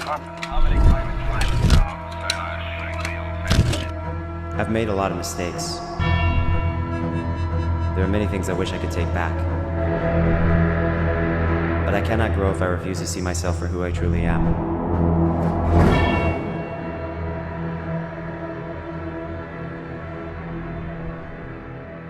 I've made a lot of mistakes. There are many things I wish I could take back. But I cannot grow if I refuse to see myself for who I truly am.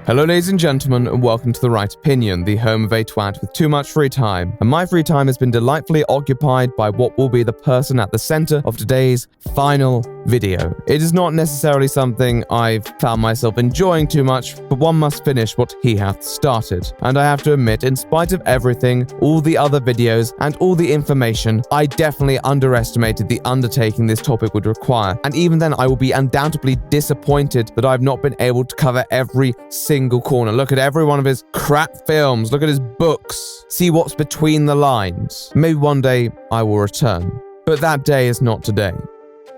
Hello ladies and gentlemen, and welcome to The Right Opinion, the home of a twat with too much free time. And my free time has been delightfully occupied by what will be the person at the center of today's final video. It is not necessarily something I've found myself enjoying too much, but one must finish what he hath started. And I have to admit, in spite of everything, all the other videos, and all the information, I definitely underestimated the undertaking this topic would require. And even then, I will be undoubtedly disappointed that I've not been able to cover every single corner. Look at every one of his crap films, look at his books, see what's between the lines. Maybe one day I will return, but that day is not today.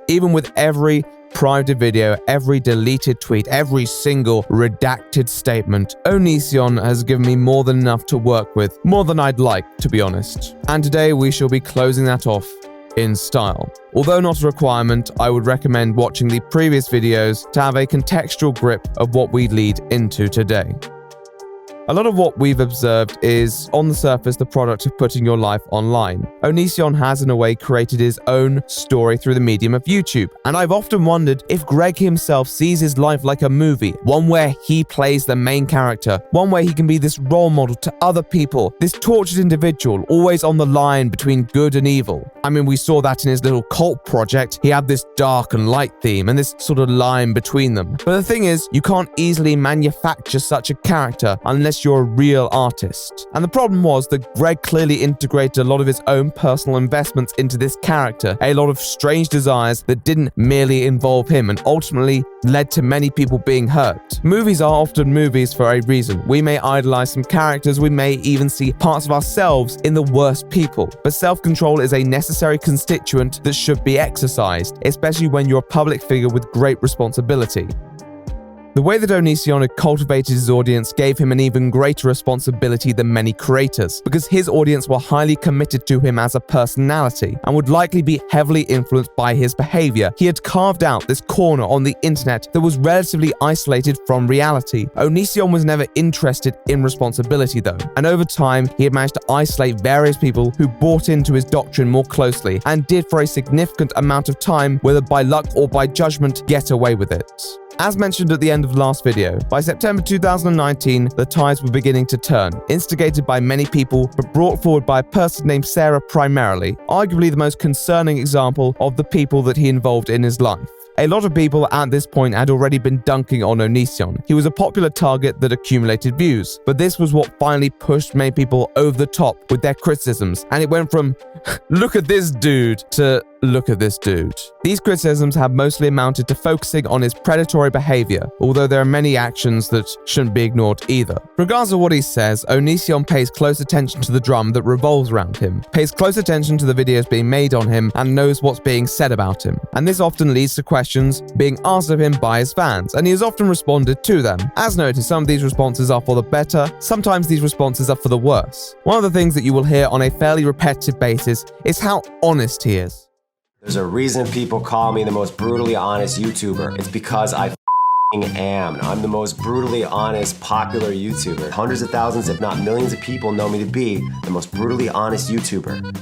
Even with every private video, every deleted tweet, every single redacted statement, Onision has given me more than enough to work with, more than I'd like, to be honest. And today we shall be closing that off in style. Although not a requirement, I would recommend watching the previous videos to have a contextual grip of what we lead into today. A lot of what we've observed is, on the surface, the product of putting your life online. Onision has, in a way, created his own story through the medium of YouTube, and I've often wondered if Greg himself sees his life like a movie, one where he plays the main character, one where he can be this role model to other people, this tortured individual, always on the line between good and evil. I mean, we saw that in his little cult project. He had this dark and light theme, and this sort of line between them. But the thing is, you can't easily manufacture such a character unless you're a real artist. And the problem was that Greg clearly integrated a lot of his own personal investments into this character, a lot of strange desires that didn't merely involve him and ultimately led to many people being hurt. Movies are often movies for a reason. We may idolize some characters, we may even see parts of ourselves in the worst people. But self-control is a necessary constituent that should be exercised, especially when you're a public figure with great responsibility. The way that Onision had cultivated his audience gave him an even greater responsibility than many creators, because his audience were highly committed to him as a personality and would likely be heavily influenced by his behavior. He had carved out this corner on the internet that was relatively isolated from reality. Onision was never interested in responsibility though, and over time he had managed to isolate various people who bought into his doctrine more closely and did for a significant amount of time, whether by luck or by judgment, get away with it. As mentioned at the end of last video, by September 2019, the tides were beginning to turn, instigated by many people, but brought forward by a person named Sarah primarily, arguably the most concerning example of the people that he involved in his life. A lot of people at this point had already been dunking on Onision. He was a popular target that accumulated views, but this was what finally pushed many people over the top with their criticisms, and it went from look at this dude to look at this dude. These criticisms have mostly amounted to focusing on his predatory behavior, although there are many actions that shouldn't be ignored either. Regardless of what he says, Onision pays close attention to the drum that revolves around him, pays close attention to the videos being made on him, and knows what's being said about him. And this often leads to questions being asked of him by his fans, and he has often responded to them. As noted, some of these responses are for the better, sometimes these responses are for the worse. One of the things that you will hear on a fairly repetitive basis is how honest he is. There's a reason people call me the most brutally honest YouTuber. It's because I am. I'm the most brutally honest, popular YouTuber. Hundreds of thousands, if not millions of people know me to be the most brutally honest YouTuber.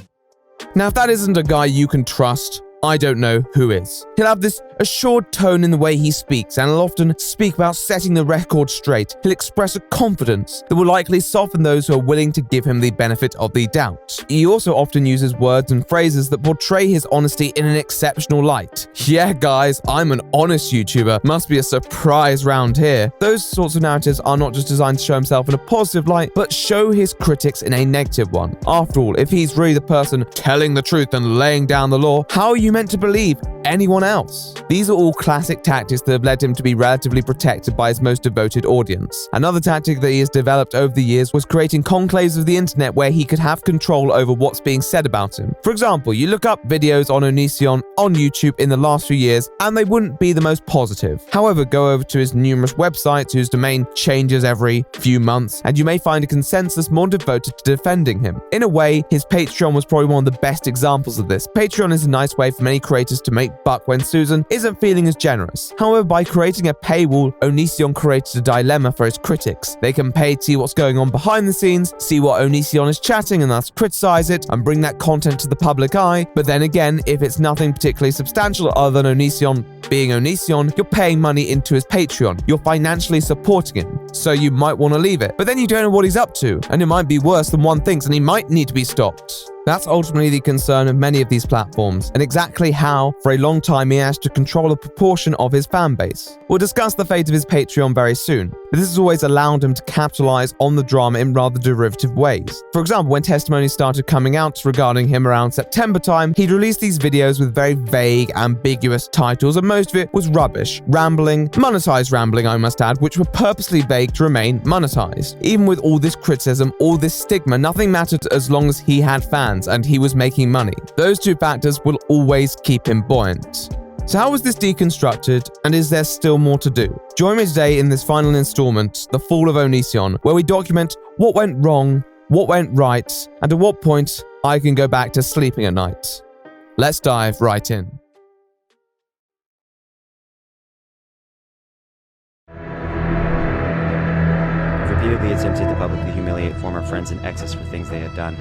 Now, if that isn't a guy you can trust, I don't know who is. He'll have this assured tone in the way he speaks, and he'll often speak about setting the record straight. He'll express a confidence that will likely soften those who are willing to give him the benefit of the doubt. He also often uses words and phrases that portray his honesty in an exceptional light. Yeah, guys, I'm an honest YouTuber. Must be a surprise round here. Those sorts of narratives are not just designed to show himself in a positive light, but show his critics in a negative one. After all, if he's really the person telling the truth and laying down the law, how are you meant to believe anyone else. These are all classic tactics that have led him to be relatively protected by his most devoted audience. Another tactic that he has developed over the years was creating conclaves of the internet where he could have control over what's being said about him. For example, you look up videos on Onision on YouTube in the last few years, and they wouldn't be the most positive. However, go over to his numerous websites whose domain changes every few months, and you may find a consensus more devoted to defending him. In a way, his Patreon was probably one of the best examples of this. Patreon is a nice way for many creators to make buck when Susan isn't feeling as generous. However, by creating a paywall, Onision created a dilemma for his critics. They can pay to see what's going on behind the scenes, see what Onision is chatting and thus criticize it and bring that content to the public eye. But then again, if it's nothing particularly substantial other than Onision being Onision, you're paying money into his Patreon. You're financially supporting him, so you might want to leave it. But then you don't know what he's up to, and it might be worse than one thinks, and he might need to be stopped. That's ultimately the concern of many of these platforms, and exactly how, for a long time, he has to control a proportion of his fan base. We'll discuss the fate of his Patreon very soon, but this has always allowed him to capitalize on the drama in rather derivative ways. For example, when testimonies started coming out regarding him around September time, he'd released these videos with very vague, ambiguous titles, and most of it was rubbish, rambling, monetized rambling, I must add, which were purposely vague to remain monetized. Even with all this criticism, all this stigma, nothing mattered as long as he had fans and he was making money. Those two factors will always keep him buoyant. So how was this deconstructed, and is there still more to do? Join me today in this final installment, The Fall of Onision, where we document what went wrong, what went right, and at what point I can go back to sleeping at night. Let's dive right in. I've repeatedly attempted to publicly humiliate former friends and exes for things they had done.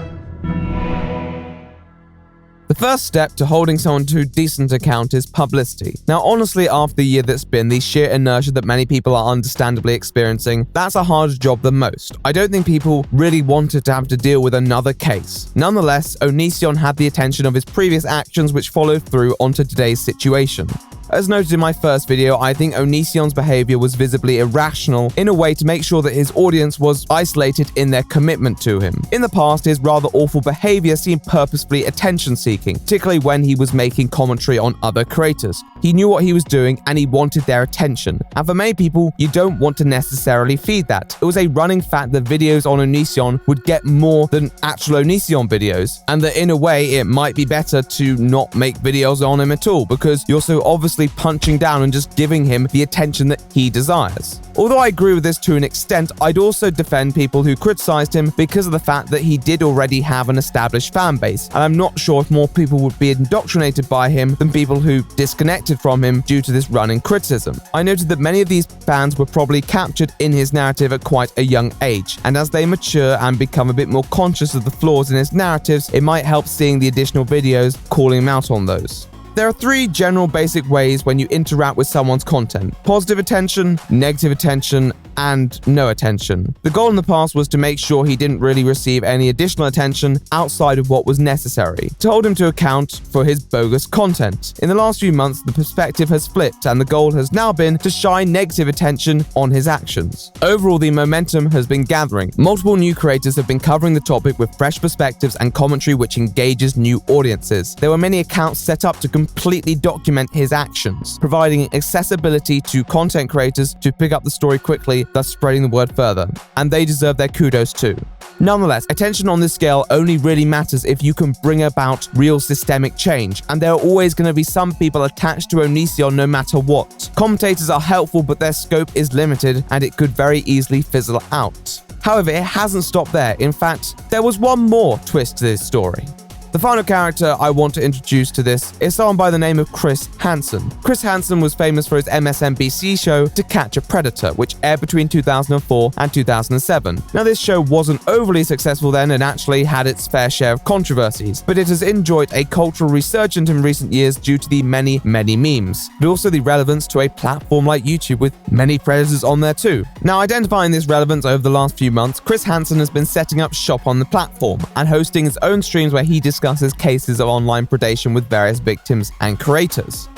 The first step to holding someone to decent account is publicity. Now, honestly, after the year that's been, the sheer inertia that many people are understandably experiencing, that's a harder job than most. I don't think people really wanted to have to deal with another case. Nonetheless, Onision had the attention of his previous actions which followed through onto today's situation. As noted in my first video, I think Onision's behavior was visibly irrational in a way to make sure that his audience was isolated in their commitment to him. In the past, his rather awful behavior seemed purposefully attention-seeking, particularly when he was making commentary on other creators. He knew what he was doing and he wanted their attention. And for many people, you don't want to necessarily feed that. It was a running fact that videos on Onision would get more than actual Onision videos, and that in a way, it might be better to not make videos on him at all, because you're so obviously punching down and just giving him the attention that he desires. Although I agree with this to an extent, I'd also defend people who criticized him because of the fact that he did already have an established fan base, and I'm not sure if more people would be indoctrinated by him than people who disconnected from him due to this running criticism. I noted that many of these fans were probably captured in his narrative at quite a young age, and as they mature and become a bit more conscious of the flaws in his narratives, it might help seeing the additional videos calling him out on those. There are three general basic ways when you interact with someone's content: positive attention, negative attention, and no attention. The goal in the past was to make sure he didn't really receive any additional attention outside of what was necessary, to hold him to account for his bogus content. In the last few months, the perspective has flipped, and the goal has now been to shine negative attention on his actions. Overall, the momentum has been gathering. Multiple new creators have been covering the topic with fresh perspectives and commentary which engages new audiences. There were many accounts set up to completely document his actions, providing accessibility to content creators to pick up the story quickly, thus spreading the word further. And they deserve their kudos too. Nonetheless, attention on this scale only really matters if you can bring about real systemic change, and there are always going to be some people attached to Onision no matter what. Commentators are helpful, but their scope is limited, and it could very easily fizzle out. However, it hasn't stopped there. In fact, there was one more twist to this story. The final character I want to introduce to this is someone by the name of Chris Hansen. Chris Hansen was famous for his MSNBC show To Catch a Predator, which aired between 2004 and 2007. Now, this show wasn't overly successful then and actually had its fair share of controversies, but it has enjoyed a cultural resurgence in recent years due to the many memes, but also the relevance to a platform like YouTube with many predators on there too. Now, identifying this relevance over the last few months, Chris Hansen has been setting up shop on the platform and hosting his own streams where he discusses cases of online predation with various victims and creators.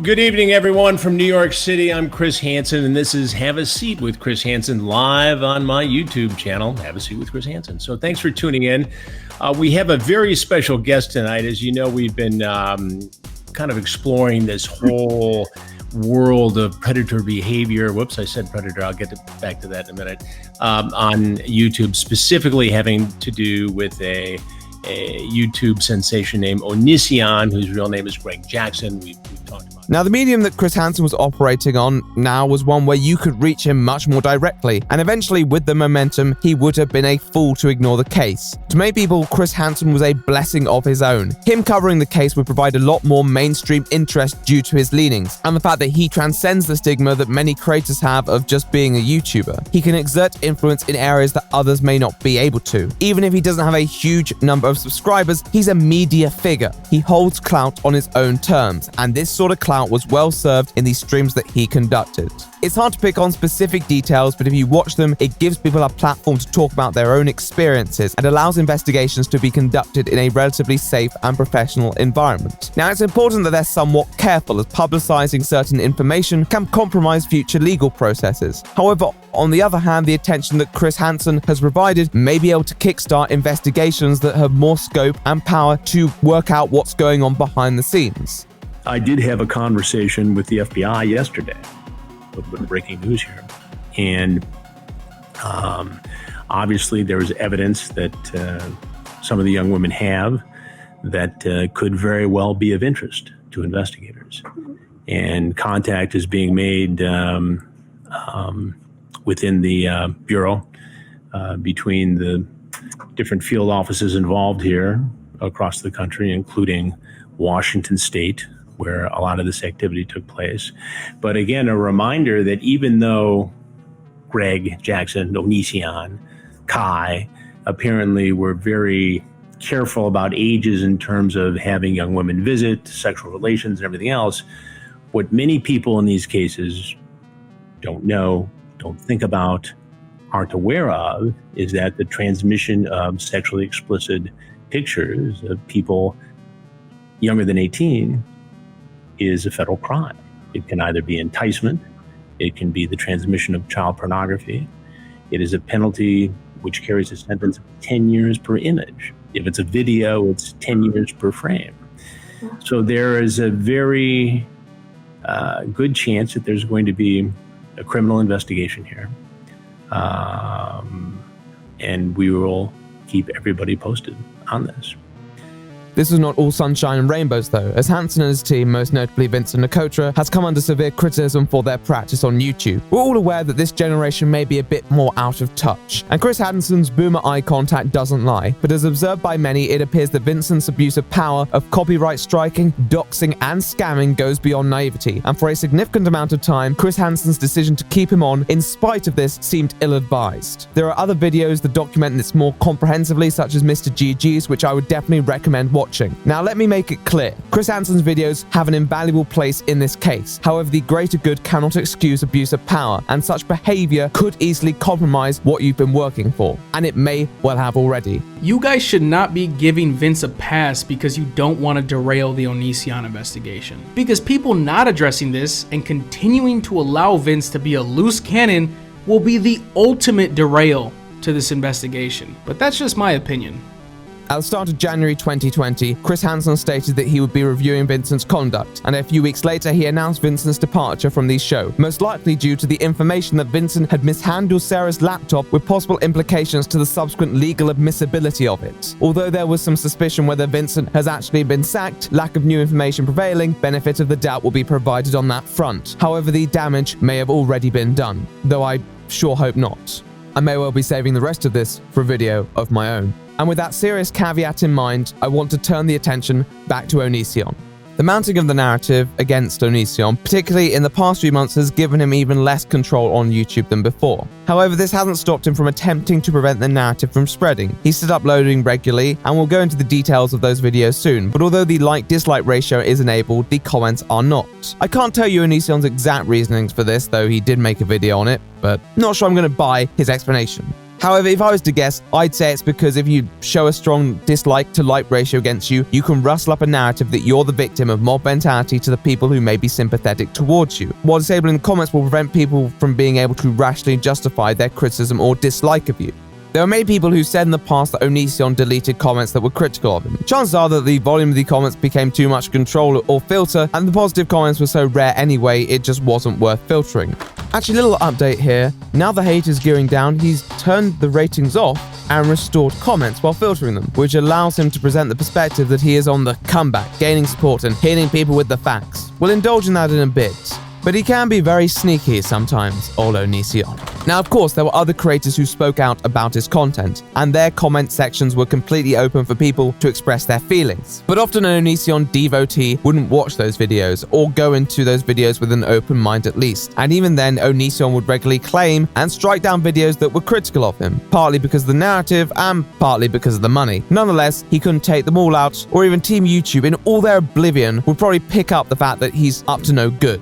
Good evening, everyone from New York City. I'm Chris Hansen, and this is Have a Seat with Chris Hansen live on my YouTube channel, Have a Seat with Chris Hansen. So thanks for tuning in. We have a very special guest tonight. As you know, we've been kind of exploring this whole world of predator behavior. Whoops, I said predator. I'll get back to that in a minute. On YouTube, specifically having to do with a YouTube sensation named Onision, whose real name is Greg Jackson. We've talked about. Now, the medium that Chris Hansen was operating on now was one where you could reach him much more directly, and eventually, with the momentum, he would have been a fool to ignore the case. To many people, Chris Hansen was a blessing of his own. Him covering the case would provide a lot more mainstream interest due to his leanings, and the fact that he transcends the stigma that many creators have of just being a YouTuber. He can exert influence in areas that others may not be able to. Even if he doesn't have a huge number of subscribers, he's a media figure. He holds clout on his own terms, and this sort of clout was well served in these streams that he conducted. It's hard to pick on specific details, but if you watch them, it gives people a platform to talk about their own experiences and allows investigations to be conducted in a relatively safe and professional environment. Now, it's important that they're somewhat careful, as publicizing certain information can compromise future legal processes. However, on the other hand, the attention that Chris Hansen has provided may be able to kickstart investigations that have more scope and power to work out what's going on behind the scenes. I did have a conversation with the FBI yesterday. A little bit of breaking news here. And obviously there is evidence that some of the young women have that could very well be of interest to investigators. And contact is being made within the Bureau between the different field offices involved here across the country, including Washington State, where a lot of this activity took place. But again, a reminder that even though Greg Jackson, Onision, Kai apparently were very careful about ages in terms of having young women visit, sexual relations and everything else, what many people in these cases don't know, don't think about, aren't aware of, is that the transmission of sexually explicit pictures of people younger than 18 is a federal crime. It can either be enticement, it can be the transmission of child pornography. It is a penalty which carries a sentence of 10 years per image. If it's a video, it's 10 years per frame. So there is a very good chance that there's going to be a criminal investigation here. And we will keep everybody posted on this. This was not all sunshine and rainbows though, as Hansen and his team, most notably Vincent Nicotra, has come under severe criticism for their practice on YouTube. We're all aware that this generation may be a bit more out of touch, and Chris Hansen's boomer eye contact doesn't lie, but as observed by many, it appears that Vincent's abuse of power, of copyright striking, doxing and scamming goes beyond naivety, and for a significant amount of time, Chris Hansen's decision to keep him on, in spite of this, seemed ill-advised. There are other videos that document this more comprehensively, such as Mr. GG's, which I would definitely recommend watching. Now, let me make it clear. Chris Hansen's videos have an invaluable place in this case. However, the greater good cannot excuse abuse of power, and such behavior could easily compromise what you've been working for, and it may well have already. You guys should not be giving Vince a pass because you don't want to derail the Onision investigation. Because people not addressing this and continuing to allow Vince to be a loose cannon will be the ultimate derail to this investigation. But that's just my opinion. At the start of January 2020, Chris Hansen stated that he would be reviewing Vincent's conduct, and a few weeks later he announced Vincent's departure from the show, most likely due to the information that Vincent had mishandled Sarah's laptop, with possible implications to the subsequent legal admissibility of it. Although there was some suspicion whether Vincent has actually been sacked, lack of new information prevailing, benefit of the doubt will be provided on that front. However, the damage may have already been done, though I sure hope not. I may well be saving the rest of this for a video of my own. And with that serious caveat in mind, I want to turn the attention back to Onision. The mounting of the narrative against Onision, particularly in the past few months, has given him even less control on YouTube than before. However, this hasn't stopped him from attempting to prevent the narrative from spreading. He's still uploading regularly, and we'll go into the details of those videos soon, but although the like-dislike ratio is enabled, the comments are not. I can't tell you Onision's exact reasonings for this, though he did make a video on it, but not sure I'm going to buy his explanation. However, if I was to guess, I'd say it's because if you show a strong dislike to like ratio against you, you can rustle up a narrative that you're the victim of mob mentality to the people who may be sympathetic towards you, while disabling the comments will prevent people from being able to rationally justify their criticism or dislike of you. There were many people who said in the past that Onision deleted comments that were critical of him. Chances are that the volume of the comments became too much to control or filter, and the positive comments were so rare anyway, it just wasn't worth filtering. Actually, a little update here. Now the hate is gearing down, he's turned the ratings off and restored comments while filtering them, which allows him to present the perspective that he is on the comeback, gaining support and hitting people with the facts. We'll indulge in that in a bit. But he can be very sneaky sometimes, old Onision. Now, of course, there were other creators who spoke out about his content, and their comment sections were completely open for people to express their feelings. But often an Onision devotee wouldn't watch those videos, or go into those videos with an open mind at least. And even then, Onision would regularly claim and strike down videos that were critical of him, partly because of the narrative and partly because of the money. Nonetheless, he couldn't take them all out, or even Team YouTube, in all their oblivion, would probably pick up the fact that he's up to no good.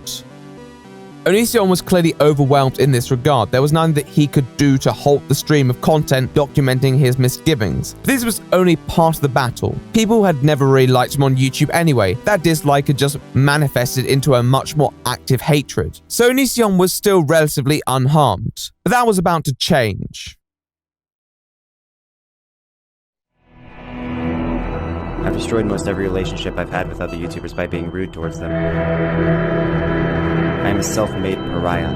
Onision was clearly overwhelmed in this regard. There was nothing that he could do to halt the stream of content documenting his misgivings. But this was only part of the battle. People had never really liked him on YouTube anyway. That dislike had just manifested into a much more active hatred. So Onision was still relatively unharmed. But that was about to change. I've destroyed most every relationship I've had with other YouTubers by being rude towards them. I am a self-made pariah.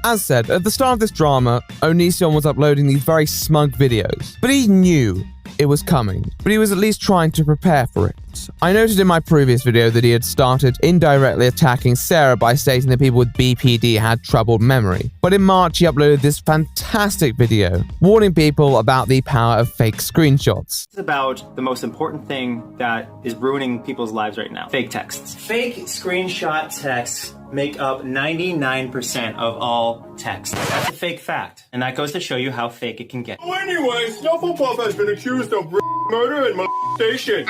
As said, at the start of this drama, Onision was uploading these very smug videos. But he knew it was coming, but he was at least trying to prepare for it. I noted in my previous video that he had started indirectly attacking Sarah by stating that people with BPD had troubled memory. But in March, he uploaded this fantastic video, warning people about the power of fake screenshots. It's about the most important thing that is ruining people's lives right now. Fake texts. Fake screenshot texts make up 99% of all text. That's a fake fact. And that goes to show you how fake it can get. Oh, anyway, Snufflepuff has been accused of murder and molestation.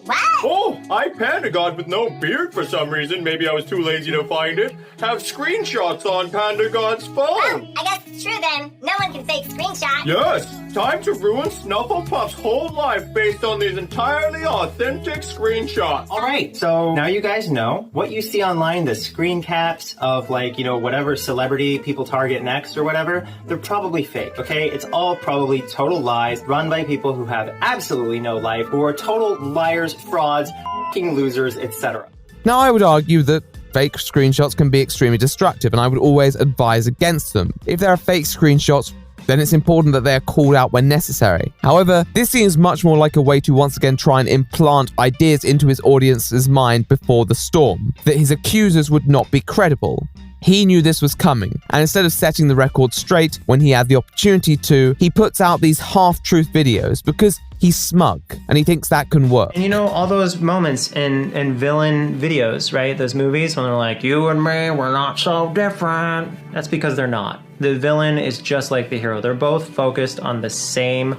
What? Oh, I, Panda God with no beard for some reason, maybe I was too lazy to find it, have screenshots on Panda God's phone. Oh, I guess it's true then. No one can fake screenshots. Yes, time to ruin Snufflepuff's whole life based on these entirely authentic screenshots. All right, so now you guys know what you see online, the screen caps of like, you know, whatever celebrity people target next or whatever, they're probably fake, okay? It's all probably total lies run by people who have absolutely no life, who are total liars, frauds, f***ing losers, etc. Now, I would argue that fake screenshots can be extremely destructive, and I would always advise against them. If there are fake screenshots, then it's important that they are called out when necessary. However, this seems much more like a way to once again try and implant ideas into his audience's mind before the storm, that his accusers would not be credible. He knew this was coming, and instead of setting the record straight when he had the opportunity to, he puts out these half-truth videos because he's smug, and he thinks that can work. And you know, all those moments in villain videos, right? Those movies when they're like, you and me, we're not so different. That's because they're not. The villain is just like the hero. They're both focused on the same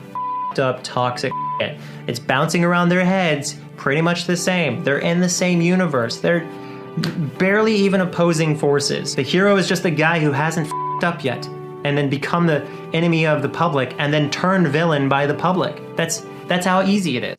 up toxic shit. It's bouncing around their heads pretty much the same. They're in the same universe. They're barely even opposing forces. The hero is just a guy who hasn't up yet and then become the enemy of the public and then turn villain by the public. That's how easy it is.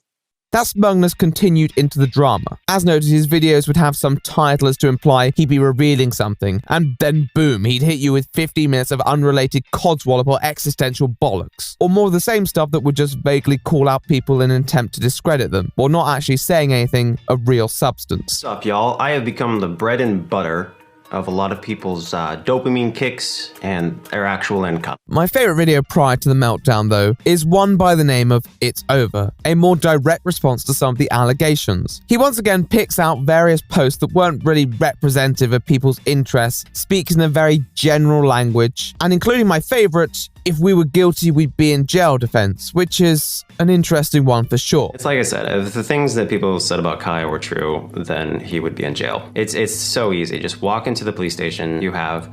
That smugness continued into the drama. As noted, his videos would have some title as to imply he'd be revealing something, and then boom, he'd hit you with 15 minutes of unrelated codswallop or existential bollocks. Or more of the same stuff that would just vaguely call out people in an attempt to discredit them, while not actually saying anything of real substance. What's up, y'all? I have become the bread and butter of a lot of people's dopamine kicks and their actual income. My favorite video prior to the meltdown, though, is one by the name of It's Over, a more direct response to some of the allegations. He once again picks out various posts that weren't really representative of people's interests, speaks in a very general language, and including my favorite, if we were guilty, we'd be in jail defense, which is an interesting one for sure. It's like I said, if the things that people said about Kai were true, then he would be in jail. It's so easy. Just walk into the police station. You have,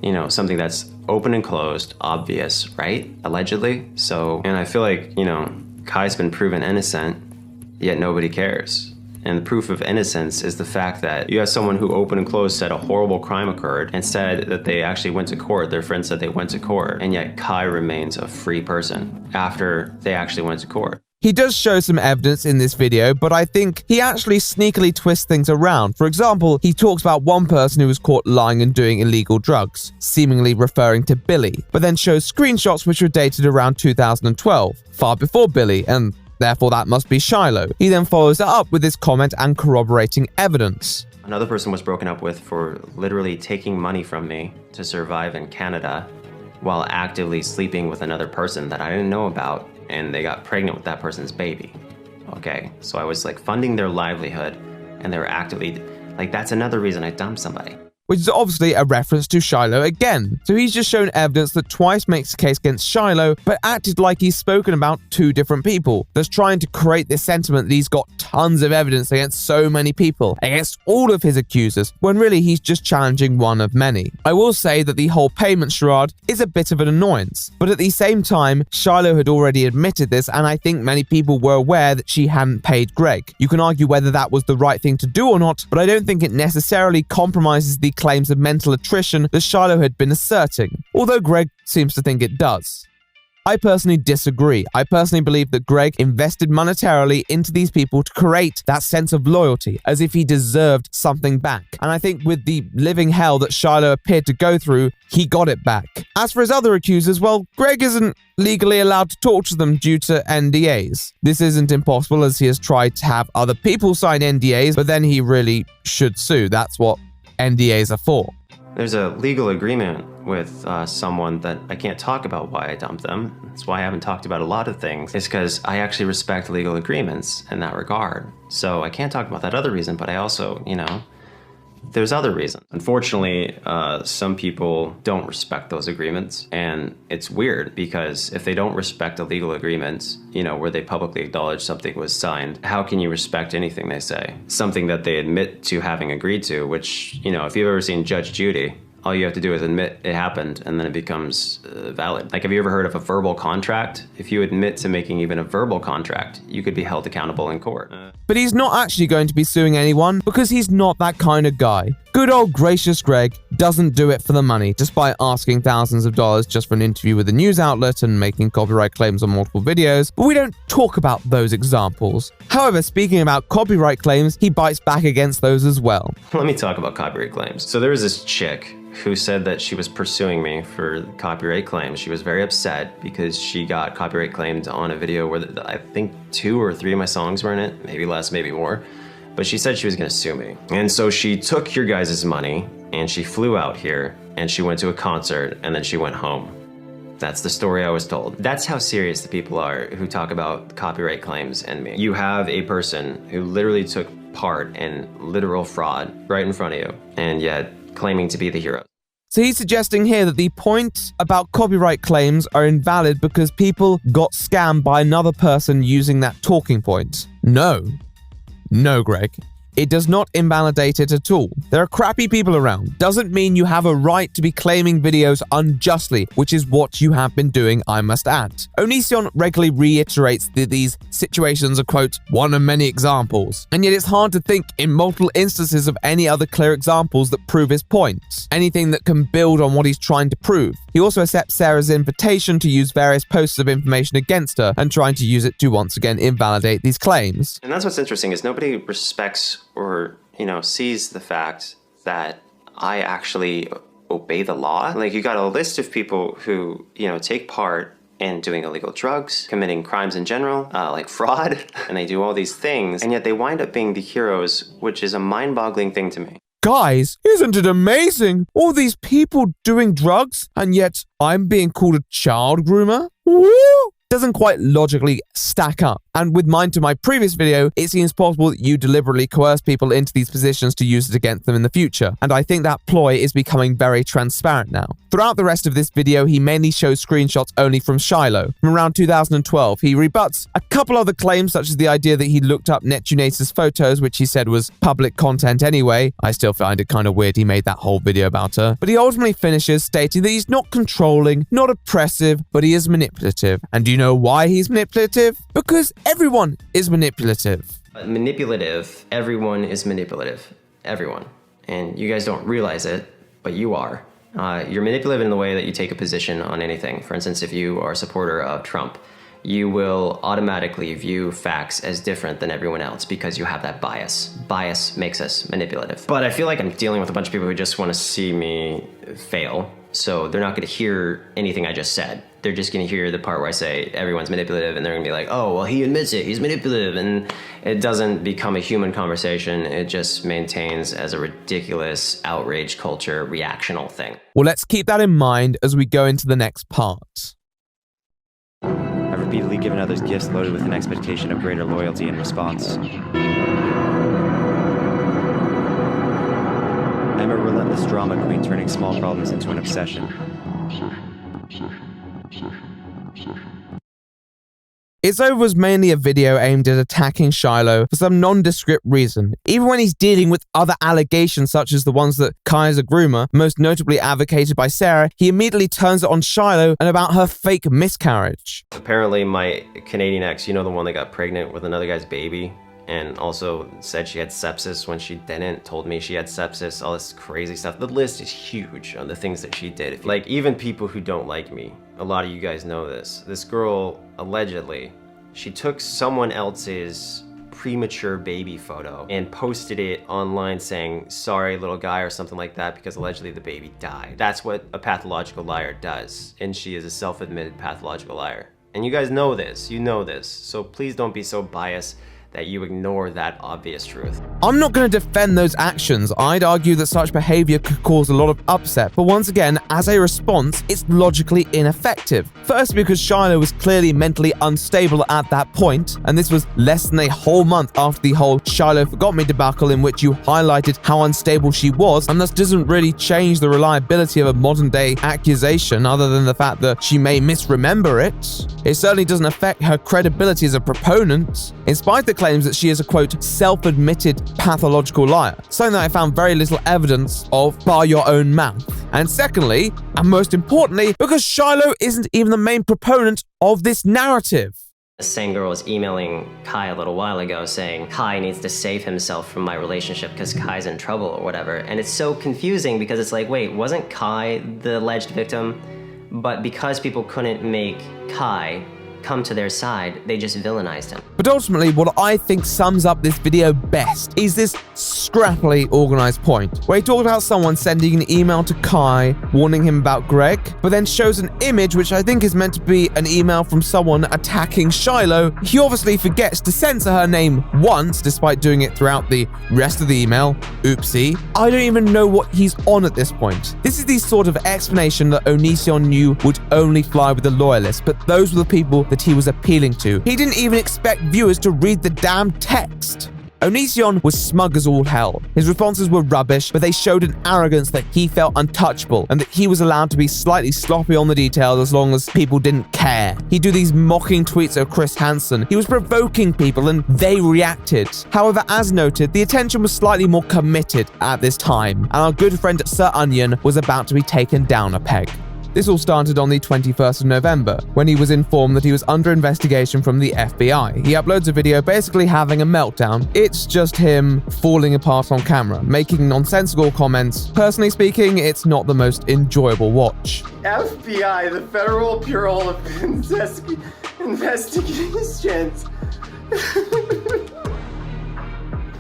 you know, something that's open and closed, obvious, right? Allegedly. So, and I feel like, you know, Kai's been proven innocent, yet nobody cares. And the proof of innocence is the fact that you have someone who open and closed said a horrible crime occurred and said that they actually went to court. Their friend said they went to court, and yet Kai remains a free person after they actually went to court. He does show some evidence in this video, but I think he actually sneakily twists things around. For example, he talks about one person who was caught lying and doing illegal drugs, seemingly referring to Billy, but then shows screenshots which were dated around 2012, far before Billy, and therefore that must be Shiloh. He then follows that up with this comment and corroborating evidence. Another person was broken up with for literally taking money from me to survive in Canada while actively sleeping with another person that I didn't know about, and they got pregnant with that person's baby. Okay, so I was like funding their livelihood, and they were actively, like, that's another reason I dumped somebody. Which is obviously a reference to Shiloh again. So he's just shown evidence that twice makes a case against Shiloh, but acted like he's spoken about two different people. Thus trying to create this sentiment that he's got tons of evidence against so many people, against all of his accusers, when really he's just challenging one of many. I will say that the whole payment charade is a bit of an annoyance, but at the same time, Shiloh had already admitted this, and I think many people were aware that she hadn't paid Greg. You can argue whether that was the right thing to do or not, but I don't think it necessarily compromises the claims of mental attrition that Shiloh had been asserting, although Greg seems to think it does. I personally disagree. I personally believe that Greg invested monetarily into these people to create that sense of loyalty, as if he deserved something back. And I think with the living hell that Shiloh appeared to go through, he got it back. As for his other accusers, well, Greg isn't legally allowed to talk to them due to NDAs. This isn't impossible, as he has tried to have other people sign NDAs, but then he really should sue. That's what NDAs are for. There's a legal agreement with someone that I can't talk about why I dumped them. That's why I haven't talked about a lot of things. It's because I actually respect legal agreements in that regard. So I can't talk about that other reason, but I also, there's other reasons. Unfortunately, some people don't respect those agreements, and it's weird because if they don't respect a legal agreement, where they publicly acknowledge something was signed, how can you respect anything they say? Something that they admit to having agreed to, which, if you've ever seen Judge Judy, all you have to do is admit it happened, and then it becomes valid. Like, have you ever heard of a verbal contract? If you admit to making even a verbal contract, you could be held accountable in court. But he's not actually going to be suing anyone because he's not that kind of guy. Good old gracious Greg doesn't do it for the money, despite asking thousands of dollars just for an interview with a news outlet and making copyright claims on multiple videos, but we don't talk about those examples. However, speaking about copyright claims, he bites back against those as well. Let me talk about copyright claims. So there was this chick who said that she was pursuing me for copyright claims. She was very upset because she got copyright claimed on a video where I think 2 or 3 of my songs were in it, maybe less, maybe more. But she said she was gonna sue me. And so she took your guys' money and she flew out here and she went to a concert and then she went home. That's the story I was told. That's how serious the people are who talk about copyright claims and me. You have a person who literally took part in literal fraud right in front of you, and yet claiming to be the hero. So he's suggesting here that the point about copyright claims are invalid because people got scammed by another person using that talking point. No, Greg. It does not invalidate it at all. There are crappy people around. Doesn't mean you have a right to be claiming videos unjustly, which is what you have been doing, I must add. Onision regularly reiterates that these situations are, quote, one of many examples. And yet it's hard to think in multiple instances of any other clear examples that prove his point. Anything that can build on what he's trying to prove. He also accepts Sarah's invitation to use various posts of information against her and trying to use it to once again invalidate these claims. And that's what's interesting is nobody respects or, sees the fact that I actually obey the law. Like, you got a list of people who, take part in doing illegal drugs, committing crimes in general, like fraud, and they do all these things, and yet they wind up being the heroes, which is a mind-boggling thing to me. Guys, isn't it amazing? All these people doing drugs, and yet I'm being called a child groomer? Woo! Doesn't quite logically stack up. And with mine to my previous video, it seems possible that you deliberately coerce people into these positions to use it against them in the future. And I think that ploy is becoming very transparent now. Throughout the rest of this video, he mainly shows screenshots only from Shiloh. From around 2012, he rebuts a couple other claims, such as the idea that he looked up Netunator's photos, which he said was public content anyway. I still find it kind of weird he made that whole video about her. But he ultimately finishes stating that he's not controlling, not oppressive, but he is manipulative. And do you know why he's manipulative? Because everyone is manipulative. Manipulative, everyone is manipulative. Everyone. And you guys don't realize it, but you are. You're manipulative in the way that you take a position on anything. For instance, if you are a supporter of Trump, you will automatically view facts as different than everyone else because you have that bias. Bias makes us manipulative. But I feel like I'm dealing with a bunch of people who just want to see me fail. So they're not going to hear anything I just said. They're just going to hear the part where I say everyone's manipulative, and they're going to be like, oh, well, he admits it, he's manipulative. And it doesn't become a human conversation. It just maintains as a ridiculous outrage culture reactional thing. Well, let's keep that in mind as we go into the next part. I've repeatedly given others gifts loaded with an expectation of greater loyalty in response. I'm a relentless drama queen turning small problems into an obsession. It's Over was mainly a video aimed at attacking Shiloh for some nondescript reason. Even when he's dealing with other allegations such as the ones that Kai is a groomer, most notably advocated by Sarah, he immediately turns it on Shiloh and about her fake miscarriage. Apparently my Canadian ex, you know, the one that got pregnant with another guy's baby, and also said she had sepsis when she didn't, told me she had sepsis, all this crazy stuff. The list is huge on the things that she did. Like, even people who don't like me, a lot of you guys know this. This girl, allegedly, she took someone else's premature baby photo and posted it online saying, sorry little guy, or something like that, because allegedly the baby died. That's what a pathological liar does, and she is a self-admitted pathological liar. And you guys know this, you know this, so please don't be so biased that you ignore that obvious truth. I'm not going to defend those actions. I'd argue that such behavior could cause a lot of upset, but once again, as a response, it's logically ineffective. First, because Shiloh was clearly mentally unstable at that point, and this was less than a whole month after the whole Shiloh forgot me debacle, in which you highlighted how unstable she was, and thus doesn't really change the reliability of a modern day accusation other than the fact that she may misremember it. It certainly doesn't affect her credibility as a proponent, in spite of the claims that she is a, quote, self-admitted pathological liar, something that I found very little evidence of bar your own mouth. And secondly, and most importantly, because Shiloh isn't even the main proponent of this narrative. The same girl was emailing Kai a little while ago saying Kai needs to save himself from my relationship because Kai's in trouble or whatever. And it's so confusing because it's like, wait, wasn't Kai the alleged victim? But because people couldn't make Kai come to their side, they just villainized him. But ultimately, what I think sums up this video best is this scrappily organized point, where he talked about someone sending an email to Kai warning him about Greg, but then shows an image which I think is meant to be an email from someone attacking Shiloh. He obviously forgets to censor her name once, despite doing it throughout the rest of the email. Oopsie. I don't even know what he's on at this point. This is the sort of explanation that Onision knew would only fly with the loyalists, but those were the people that he was appealing to. He didn't even expect viewers to read the damn text. Onision was smug as all hell. His responses were rubbish, but they showed an arrogance that he felt untouchable and that he was allowed to be slightly sloppy on the details as long as people didn't care. He'd do these mocking tweets of Chris Hansen. He was provoking people and they reacted. However, as noted, the attention was slightly more committed at this time, and our good friend Sir Onion was about to be taken down a peg. This all started on the 21st of November, when he was informed that he was under investigation from the FBI. He uploads a video basically having a meltdown. It's just him falling apart on camera, making nonsensical comments. Personally speaking, it's not the most enjoyable watch. FBI, the Federal Bureau of Investigations.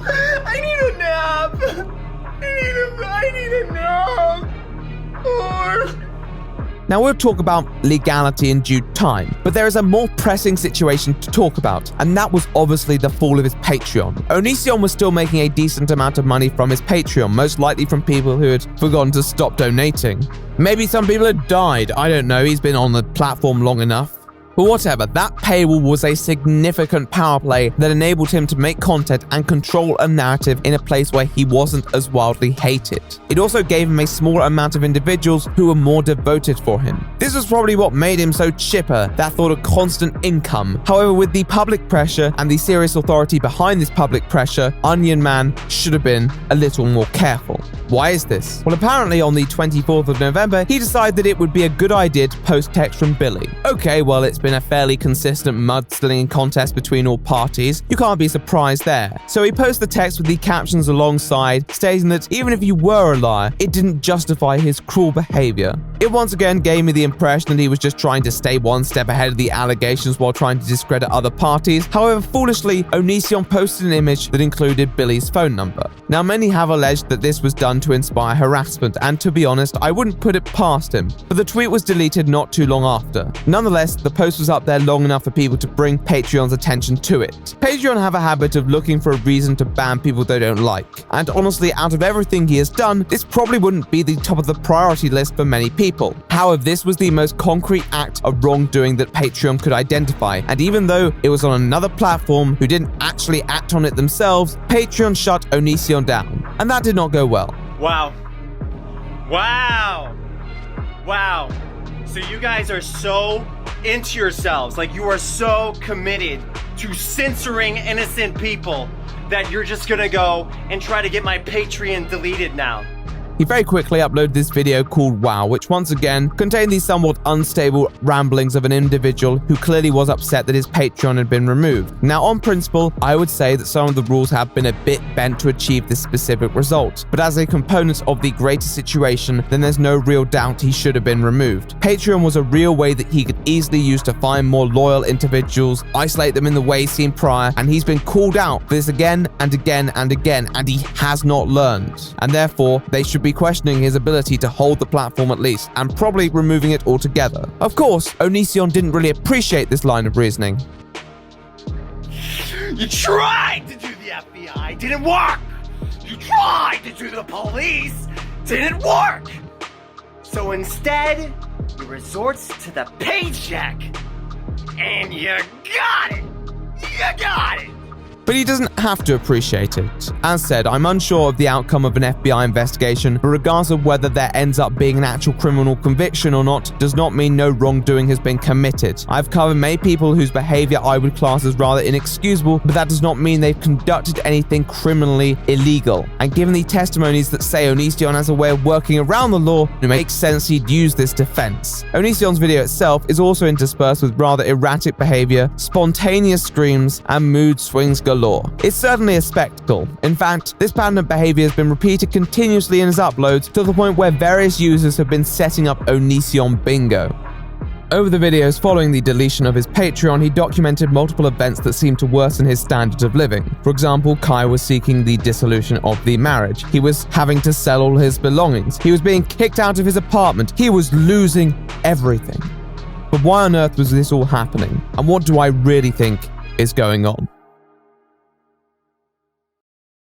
I need a nap. I need a nap. Now, we'll talk about legality in due time, but there is a more pressing situation to talk about, and that was obviously the fall of his Patreon. Onision was still making a decent amount of money from his Patreon, most likely from people who had forgotten to stop donating. Maybe some people had died, I don't know, he's been on the platform long enough. But whatever, that paywall was a significant power play that enabled him to make content and control a narrative in a place where he wasn't as wildly hated. It also gave him a smaller amount of individuals who were more devoted for him. This was probably what made him so chipper, that thought of constant income. However, with the public pressure and the serious authority behind this public pressure, Onion Man should have been a little more careful. Why is this? Well, apparently on the 24th of November, he decided that it would be a good idea to post text from Billy. Okay, well, it's been a fairly consistent mudslinging contest between all parties, you can't be surprised there. So he posts the text with the captions alongside, stating that even if you were a liar, it didn't justify his cruel behavior. It once again gave me the impression that he was just trying to stay one step ahead of the allegations while trying to discredit other parties. However, foolishly, Onision posted an image that included Billy's phone number. Now, many have alleged that this was done to inspire harassment, and to be honest, I wouldn't put it past him, but the tweet was deleted not too long after. Nonetheless, the post was up there long enough for people to bring Patreon's attention to it. Patreon have a habit of looking for a reason to ban people they don't like, and honestly, out of everything he has done, this probably wouldn't be the top of the priority list for many people. However, this was the most concrete act of wrongdoing that Patreon could identify, and even though it was on another platform who didn't actually act on it themselves, Patreon shut Onision down, and that did not go well. Wow. So you guys are so into yourselves, like you are so committed to censoring innocent people that you're just gonna go and try to get my Patreon deleted now. He very quickly uploaded this video called Wow, which once again contained these somewhat unstable ramblings of an individual who clearly was upset that his Patreon had been removed. Now, on principle, I would say that some of the rules have been a bit bent to achieve this specific result, but as a component of the greater situation, then there's no real doubt he should have been removed. Patreon was a real way that he could easily use to find more loyal individuals, isolate them in the way seen prior, and he's been called out for this again and again and again, and he has not learned. And therefore, they should be questioning his ability to hold the platform at least, and probably removing it altogether. Of course, Onision didn't really appreciate this line of reasoning. You tried to do the FBI, didn't work! You tried to do the police, didn't work! So instead, you resort to the paycheck, and you got it! You got it! But he doesn't have to appreciate it. As said, I'm unsure of the outcome of an FBI investigation, but regardless of whether there ends up being an actual criminal conviction or not, does not mean no wrongdoing has been committed. I've covered many people whose behavior I would class as rather inexcusable, but that does not mean they've conducted anything criminally illegal. And given the testimonies that say Onision has a way of working around the law, it makes sense he'd use this defense. Onision's video itself is also interspersed with rather erratic behavior, spontaneous screams, and mood swings galore. It's certainly a spectacle. In fact, this pattern of behavior has been repeated continuously in his uploads to the point where various users have been setting up Onision bingo. Over the videos following the deletion of his Patreon, he documented multiple events that seemed to worsen his standard of living. For example, Kai was seeking the dissolution of the marriage. He was having to sell all his belongings. He was being kicked out of his apartment. He was losing everything. But why on earth was this all happening? And what do I really think is going on?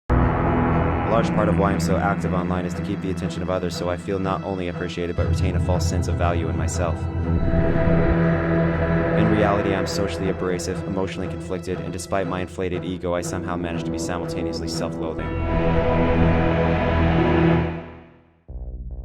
A large part of why I'm so active online is to keep the attention of others so I feel not only appreciated but retain a false sense of value in myself. In reality, I'm socially abrasive, emotionally conflicted, and despite my inflated ego, I somehow manage to be simultaneously self-loathing.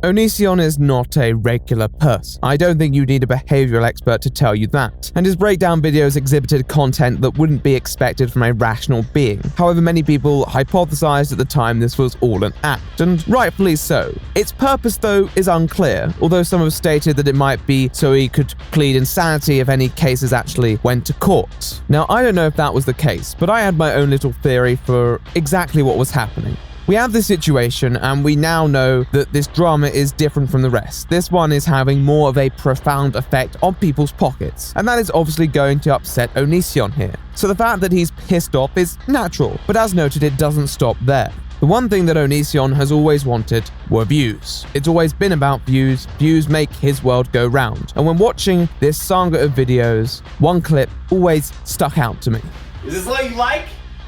Onision is not a regular person. I don't think you need a behavioral expert to tell you that, and his breakdown videos exhibited content that wouldn't be expected from a rational being. However, many people hypothesized at the time this was all an act, and rightfully so. Its purpose, though, is unclear, although some have stated that it might be so he could plead insanity if any cases actually went to court. Now, I don't know if that was the case, but I had my own little theory for exactly what was happening. We have this situation, and we now know that this drama is different from the rest. This one is having more of a profound effect on people's pockets, and that is obviously going to upset Onision here. So the fact that he's pissed off is natural, but as noted, it doesn't stop there. The one thing that Onision has always wanted were views. It's always been about views. Views make his world go round. And when watching this saga of videos, one clip always stuck out to me. Is this what you like?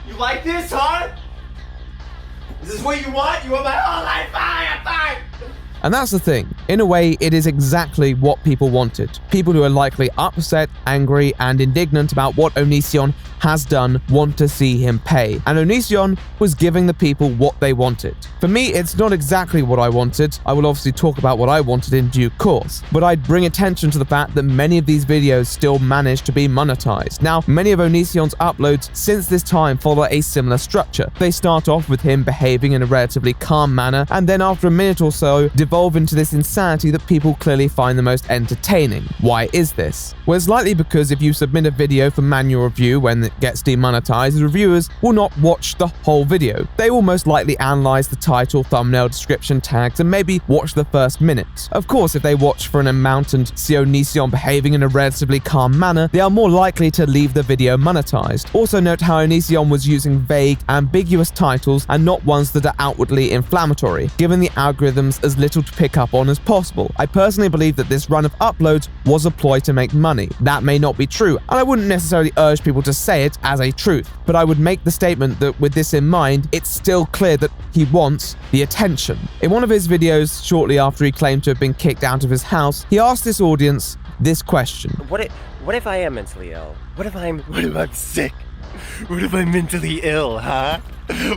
You like this, huh? Is this what you want? You want my whole life? Fine. And that's the thing. In a way, it is exactly what people wanted. People who are likely upset, angry, and indignant about what Onision has done want to see him pay. And Onision was giving the people what they wanted. For me, it's not exactly what I wanted. I will obviously talk about what I wanted in due course. But I'd bring attention to the fact that many of these videos still manage to be monetized. Now, many of Onision's uploads since this time follow a similar structure. They start off with him behaving in a relatively calm manner, and then after a minute or so, devolve into this insanity insanity that people clearly find the most entertaining. Why is this? Well, it's likely because if you submit a video for manual review when it gets demonetized, the reviewers will not watch the whole video. They will most likely analyze the title, thumbnail, description, tags, and maybe watch the first minute. Of course, if they watch for an amount and see Onision behaving in a relatively calm manner, they are more likely to leave the video monetized. Also note how Onision was using vague, ambiguous titles and not ones that are outwardly inflammatory, giving the algorithms as little to pick up on as possible. I personally believe that this run of uploads was a ploy to make money. That may not be true, and I wouldn't necessarily urge people to say it as a truth, but I would make the statement that with this in mind, it's still clear that he wants the attention. In one of his videos, shortly after he claimed to have been kicked out of his house, he asked this audience this question. What if I am mentally ill? What if I'm sick? What if I'm mentally ill, huh?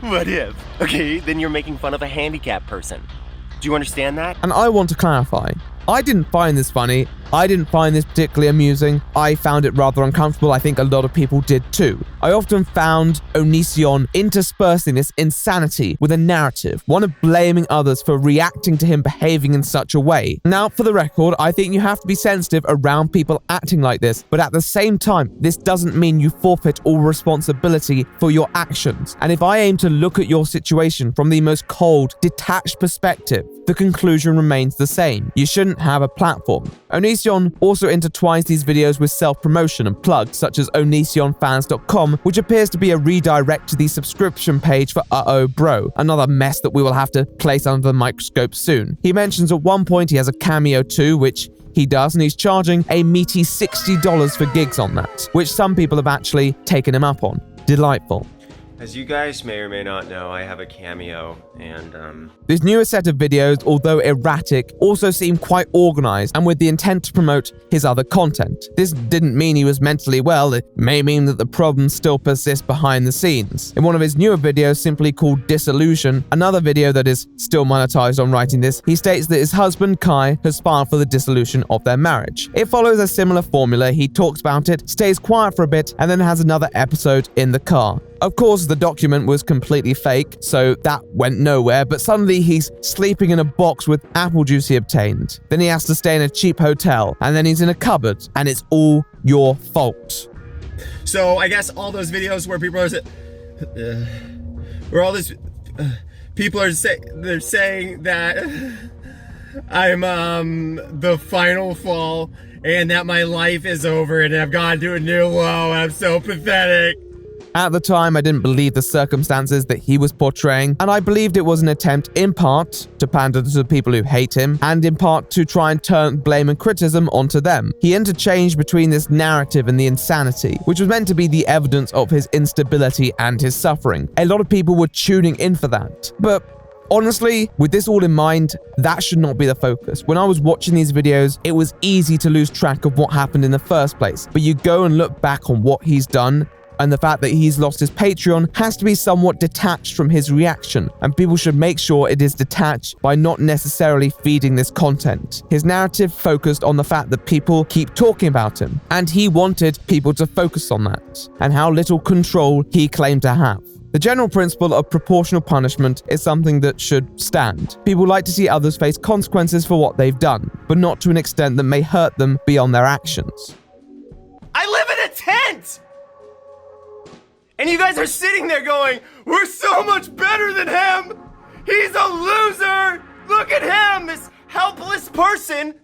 What if? Okay, then you're making fun of a handicapped person. Do you understand that? And I want to clarify. I didn't find this funny. I didn't find this particularly amusing. I found it rather uncomfortable. I think a lot of people did too. I often found Onision interspersing this insanity with a narrative, one of blaming others for reacting to him behaving in such a way. Now, for the record, I think you have to be sensitive around people acting like this, but at the same time, this doesn't mean you forfeit all responsibility for your actions. And if I aim to look at your situation from the most cold, detached perspective, the conclusion remains the same. You shouldn't have a platform. Onision also intertwines these videos with self-promotion and plugs such as onisionfans.com, which appears to be a redirect to the subscription page for Uh-Oh Bro, another mess that we will have to place under the microscope soon. He mentions at one point he has a cameo too, which he does, and he's charging a meaty $60 for gigs on that, which some people have actually taken him up on. Delightful. As you guys may or may not know, I have a cameo, and This newer set of videos, although erratic, also seem quite organized and with the intent to promote his other content. This didn't mean he was mentally well, it may mean that the problems still persist behind the scenes. In one of his newer videos, simply called Disillusion, another video that is still monetized on writing this, he states that his husband, Kai, has filed for the dissolution of their marriage. It follows a similar formula. He talks about it, stays quiet for a bit, and then has another episode in the car. Of course, the document was completely fake, so that went nowhere, but suddenly he's sleeping in a box with apple juice he obtained. Then he has to stay in a cheap hotel, and then he's in a cupboard, and it's all your fault. So I guess all those videos where people are where all these people are they're saying that I'm the final fall and that my life is over and I've gone to a new low. I'm so pathetic. At the time, I didn't believe the circumstances that he was portraying, and I believed it was an attempt in part to pander to the people who hate him, and in part to try and turn blame and criticism onto them. He interchanged between this narrative and the insanity, which was meant to be the evidence of his instability and his suffering. A lot of people were tuning in for that. But honestly, with this all in mind, that should not be the focus. When I was watching these videos, it was easy to lose track of what happened in the first place, but you go and look back on what he's done, and the fact that he's lost his Patreon has to be somewhat detached from his reaction, and people should make sure it is detached by not necessarily feeding this content. His narrative focused on the fact that people keep talking about him, and he wanted people to focus on that, and how little control he claimed to have. The general principle of proportional punishment is something that should stand. People like to see others face consequences for what they've done, but not to an extent that may hurt them beyond their actions. I live in a tent! And you guys are sitting there going, we're so much better than him! He's a loser! Look at him, this helpless person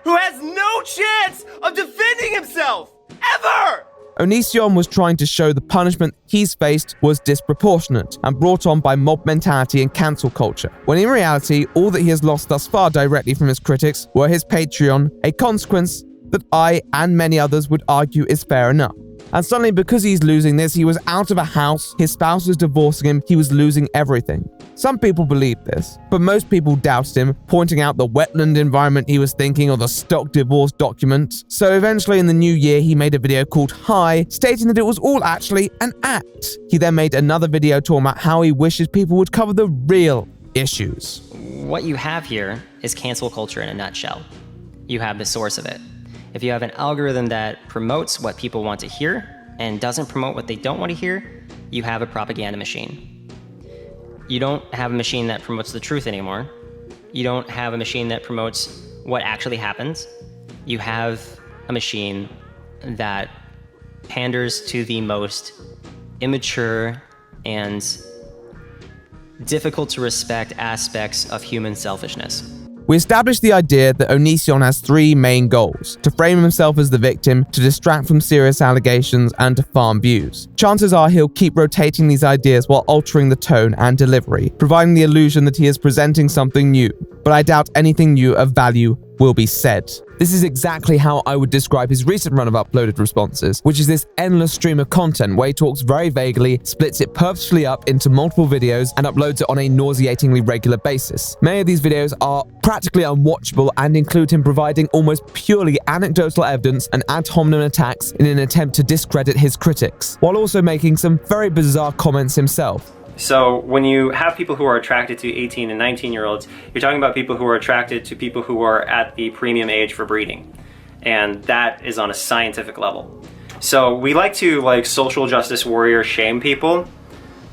who has no chance of defending himself! Ever! Onision was trying to show the punishment he's faced was disproportionate and brought on by mob mentality and cancel culture, when in reality, all that he has lost thus far directly from his critics were his Patreon, a consequence that I and many others would argue is fair enough. And suddenly, because he's losing this, he was out of a house, his spouse was divorcing him, he was losing everything. Some people believe this, but most people doubted him, pointing out the wetland environment he was thinking or the stock divorce document. So eventually in the new year, he made a video called Hi, stating that it was all actually an act. He then made another video talking about how he wishes people would cover the real issues. What you have here is cancel culture in a nutshell. You have the source of it. If you have an algorithm that promotes what people want to hear and doesn't promote what they don't want to hear, you have a propaganda machine. You don't have a machine that promotes the truth anymore. You don't have a machine that promotes what actually happens. You have a machine that panders to the most immature and difficult to respect aspects of human selfishness. We established the idea that Onision has three main goals: to frame himself as the victim, to distract from serious allegations, and to farm views. Chances are he'll keep rotating these ideas while altering the tone and delivery, providing the illusion that he is presenting something new. But I doubt anything new of value will be said. This is exactly how I would describe his recent run of uploaded responses, which is this endless stream of content where he talks very vaguely, splits it purposefully up into multiple videos, and uploads it on a nauseatingly regular basis. Many of these videos are practically unwatchable and include him providing almost purely anecdotal evidence and ad hominem attacks in an attempt to discredit his critics, while also making some very bizarre comments himself. So when you have people who are attracted to 18 and 19-year-olds, you're talking about people who are attracted to people who are at the premium age for breeding. And that is on a scientific level. So we like to social justice warrior shame people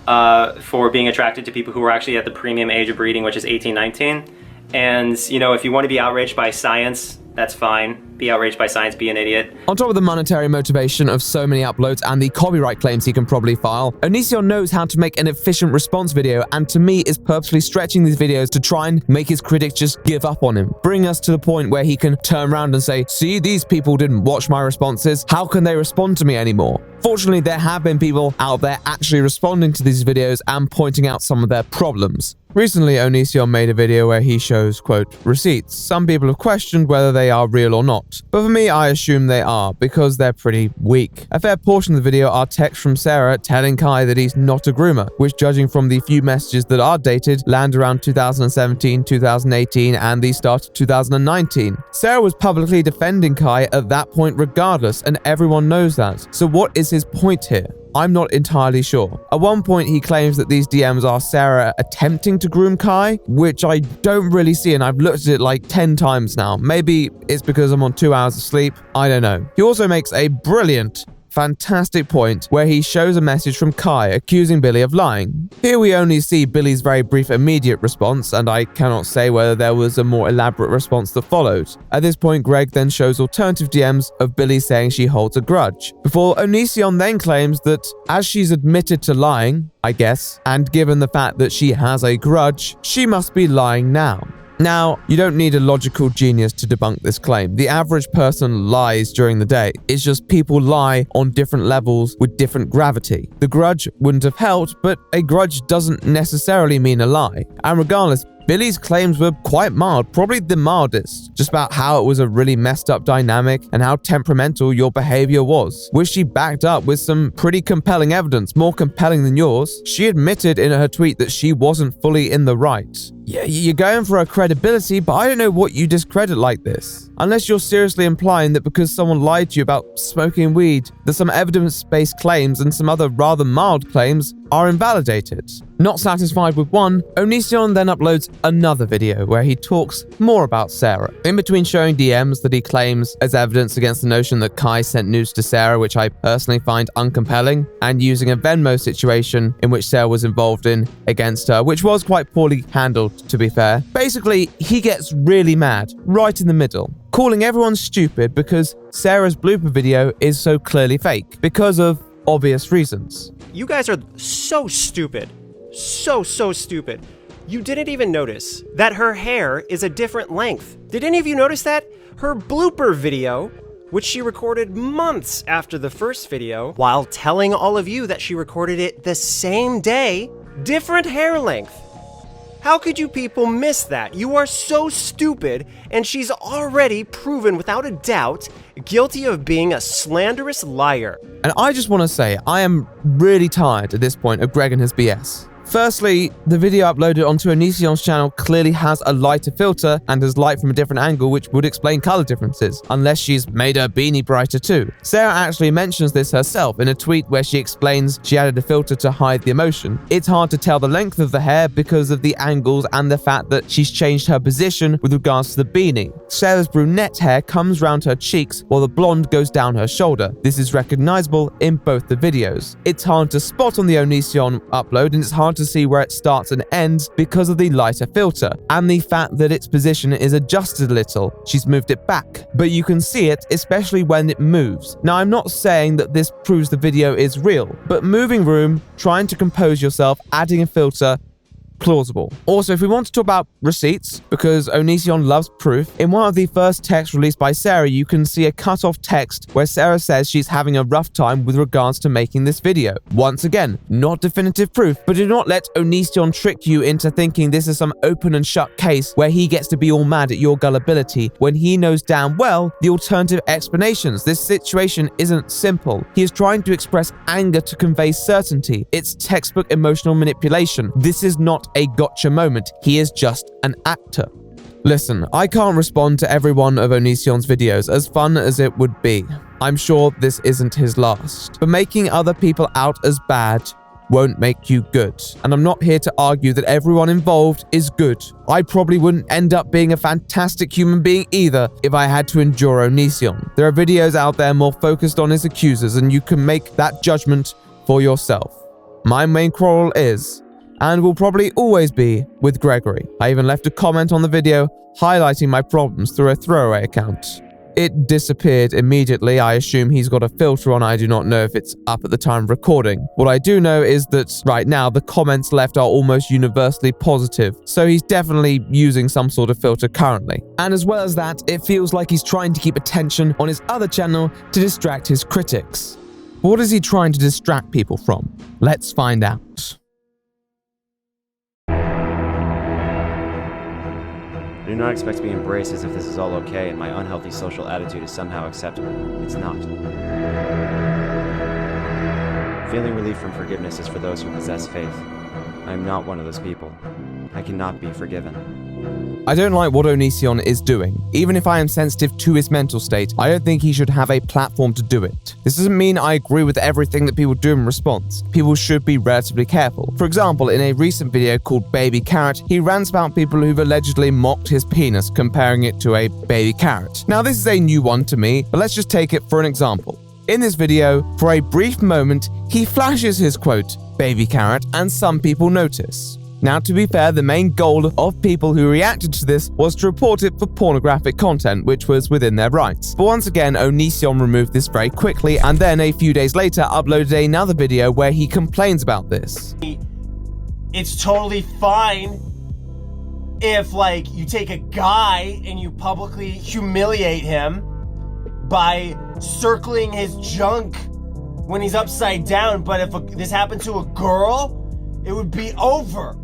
for being attracted to people who are actually at the premium age of breeding, which is 18, 19. And, if you want to be outraged by science, that's fine. Be outraged by science, be an idiot. On top of the monetary motivation of so many uploads and the copyright claims he can probably file, Onision knows how to make an efficient response video, and to me is purposely stretching these videos to try and make his critics just give up on him, bringing us to the point where he can turn around and say, see, these people didn't watch my responses, how can they respond to me anymore? Fortunately, there have been people out there actually responding to these videos and pointing out some of their problems. Recently, Onision made a video where he shows, quote, receipts. Some people have questioned whether they are real or not, but for me, I assume they are, because they're pretty weak. A fair portion of the video are texts from Sarah telling Kai that he's not a groomer, which, judging from the few messages that are dated, land around 2017, 2018, and the start of 2019. Sarah was publicly defending Kai at that point regardless, and everyone knows that. So what is his point here? I'm not entirely sure. At one point, he claims that these DMs are Sarah attempting to groom Kai, which I don't really see, and I've looked at it like 10 times now. Maybe it's because I'm on 2 hours of sleep. I don't know. He also makes a brilliant, fantastic point where he shows a message from Kai accusing Billy of lying. Here we only see Billy's very brief immediate response, and I cannot say whether there was a more elaborate response that followed. At this point, Greg then shows alternative DMs of Billy saying she holds a grudge, before Onision then claims that as she's admitted to lying, I guess, and given the fact that she has a grudge, she must be lying now. Now, you don't need a logical genius to debunk this claim. The average person lies during the day. It's just people lie on different levels with different gravity. The grudge wouldn't have helped, but a grudge doesn't necessarily mean a lie. And regardless, Billy's claims were quite mild, probably the mildest, just about how it was a really messed up dynamic and how temperamental your behavior was, which she backed up with some pretty compelling evidence, more compelling than yours. She admitted in her tweet that she wasn't fully in the right. Yeah, you're going for her credibility, but I don't know what you discredit like this. Unless you're seriously implying that because someone lied to you about smoking weed, that some evidence-based claims and some other rather mild claims are invalidated. Not satisfied with one, Onision then uploads another video where he talks more about Sarah. In between showing DMs that he claims as evidence against the notion that Kai sent news to Sarah, which I personally find uncompelling, and using a Venmo situation in which Sarah was involved in against her, which was quite poorly handled, to be fair. Basically, he gets really mad, right in the middle, calling everyone stupid because Sarah's blooper video is so clearly fake, because of obvious reasons. You guys are so stupid. So stupid. You didn't even notice that her hair is a different length. Did any of you notice that? Her blooper video, which she recorded months after the first video, while telling all of you that she recorded it the same day, different hair length. How could you people miss that? You are so stupid, and she's already proven without a doubt guilty of being a slanderous liar. And I just want to say, I am really tired at this point of Greg and his BS. Firstly, the video uploaded onto Onision's channel clearly has a lighter filter and has light from a different angle, which would explain color differences, unless she's made her beanie brighter too. Sarah actually mentions this herself in a tweet where she explains she added a filter to hide the emotion. It's hard to tell the length of the hair because of the angles and the fact that she's changed her position with regards to the beanie. Sarah's brunette hair comes round her cheeks while the blonde goes down her shoulder. This is recognizable in both the videos. It's hard to spot on the Onision upload, and it's hard hard to see where it starts and ends because of the lighter filter, and the fact that its position is adjusted a little. She's moved it back, but you can see it, especially when it moves. Now, I'm not saying that this proves the video is real, but moving room, trying to compose yourself, adding a filter, plausible. Also, if we want to talk about receipts, because Onision loves proof, in one of the first texts released by Sarah, you can see a cut-off text where Sarah says she's having a rough time with regards to making this video. Once again, not definitive proof, but do not let Onision trick you into thinking this is some open and shut case where he gets to be all mad at your gullibility when he knows damn well the alternative explanations. This situation isn't simple. He is trying to express anger to convey certainty. It's textbook emotional manipulation. This is not a gotcha moment. He is just an actor. Listen, I can't respond to every one of Onision's videos, as fun as it would be. I'm sure this isn't his last. But making other people out as bad won't make you good. And I'm not here to argue that everyone involved is good. I probably wouldn't end up being a fantastic human being either if I had to endure Onision. There are videos out there more focused on his accusers, and you can make that judgment for yourself. My main quarrel is, and will probably always be, with Gregory. I even left a comment on the video highlighting my problems through a throwaway account. It disappeared immediately. I assume he's got a filter on. I do not know if it's up at the time of recording. What I do know is that right now the comments left are almost universally positive, so he's definitely using some sort of filter currently. And as well as that, it feels like he's trying to keep attention on his other channel to distract his critics. What is he trying to distract people from? Let's find out. I do not expect to be embraced as if this is all okay and my unhealthy social attitude is somehow acceptable. It's not. Feeling relief from forgiveness is for those who possess faith. I am not one of those people. I cannot be forgiven. I don't like what Onision is doing. Even if I am sensitive to his mental state, I don't think he should have a platform to do it. This doesn't mean I agree with everything that people do in response. People should be relatively careful. For example, in a recent video called Baby Carrot, he rants about people who've allegedly mocked his penis, comparing it to a baby carrot. Now, this is a new one to me, but let's just take it for an example. In this video, for a brief moment, he flashes his quote, baby carrot, and some people notice. Now, to be fair, the main goal of people who reacted to this was to report it for pornographic content, which was within their rights. But once again, Onision removed this very quickly, and then a few days later uploaded another video where he complains about this. It's totally fine if, like, you take a guy and you publicly humiliate him by circling his junk when he's upside down, but if this happened to a girl, it would be over.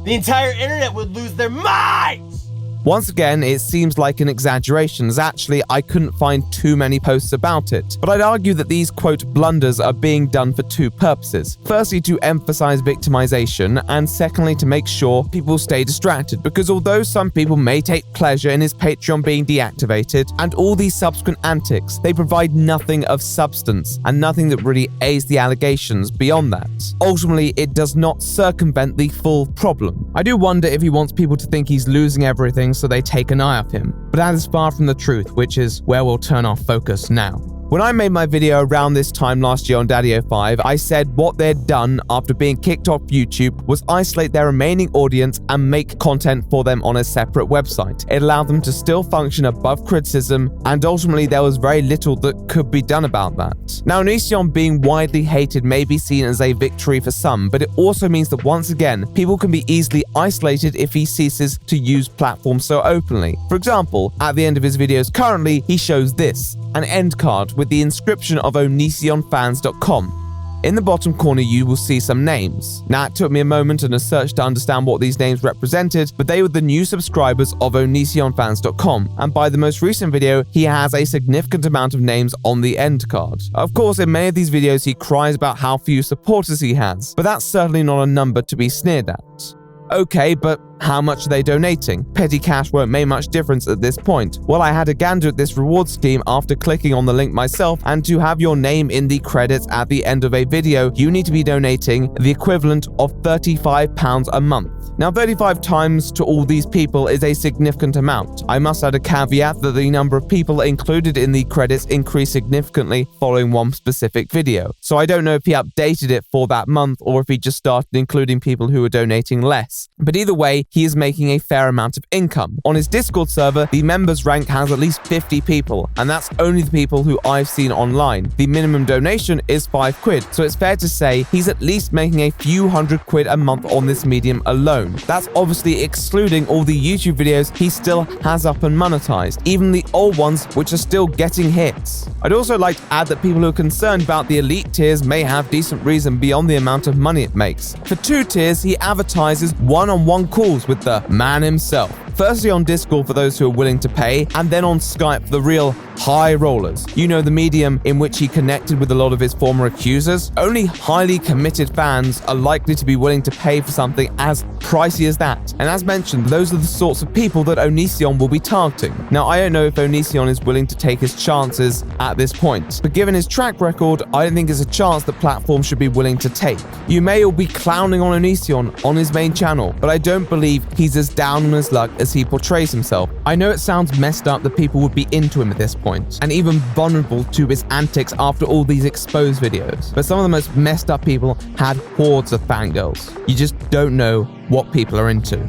The entire internet would lose their minds! Once again, it seems like an exaggeration, as actually I couldn't find too many posts about it. But I'd argue that these, quote, blunders are being done for two purposes. Firstly, to emphasize victimization, and secondly, to make sure people stay distracted. Because although some people may take pleasure in his Patreon being deactivated, and all these subsequent antics, they provide nothing of substance, and nothing that really aids the allegations beyond that. Ultimately, it does not circumvent the full problem. I do wonder if he wants people to think he's losing everything, so they take an eye off him. But that is far from the truth, which is where we'll turn our focus now. When I made my video around this time last year on Daddy05, I said what they'd done after being kicked off YouTube was isolate their remaining audience and make content for them on a separate website. It allowed them to still function above criticism, and ultimately there was very little that could be done about that. Now, Onision being widely hated may be seen as a victory for some, but it also means that once again, people can be easily isolated if he ceases to use platforms so openly. For example, at the end of his videos currently, he shows this, an end card with the inscription of onisionfans.com. In the bottom corner, you will see some names. Now, it took me a moment and a search to understand what these names represented, but they were the new subscribers of onisionfans.com, and by the most recent video, he has a significant amount of names on the end card. Of course, in many of these videos, he cries about how few supporters he has, but that's certainly not a number to be sneered at. Okay, but How much are they donating? Petty cash won't make much difference at this point. Well, I had a gander at this reward scheme after clicking on the link myself, and to have your name in the credits at the end of a video, you need to be donating the equivalent of £35 a month. Now, 35 times to all these people is a significant amount. I must add a caveat that the number of people included in the credits increased significantly following one specific video. So I don't know if he updated it for that month or if he just started including people who were donating less. But either way, he is making a fair amount of income. On his Discord server, the members rank has at least 50 people, and that's only the people who I've seen online. The minimum donation is £5, so it's fair to say he's at least making a few £100 a month on this medium alone. That's obviously excluding all the YouTube videos he still has up and monetized, even the old ones which are still getting hits. I'd also like to add that people who are concerned about the elite tiers may have decent reason beyond the amount of money it makes. For 2 tiers, he advertises one-on-one calls with the man himself. Firstly on Discord for those who are willing to pay, and then on Skype for the real high rollers. You know, the medium in which he connected with a lot of his former accusers. Only highly committed fans are likely to be willing to pay for something as pricey as that. And as mentioned, those are the sorts of people that Onision will be targeting. Now, I don't know if Onision is willing to take his chances at this point, but given his track record, I don't think it's a chance that platforms should be willing to take. You may all be clowning on Onision on his main channel, but I don't believe he's as down on his luck as he portrays himself. I know it sounds messed up that people would be into him at this point, and even vulnerable to his antics after all these exposed videos, but some of the most messed up people had hordes of fangirls. You just don't know what people are into.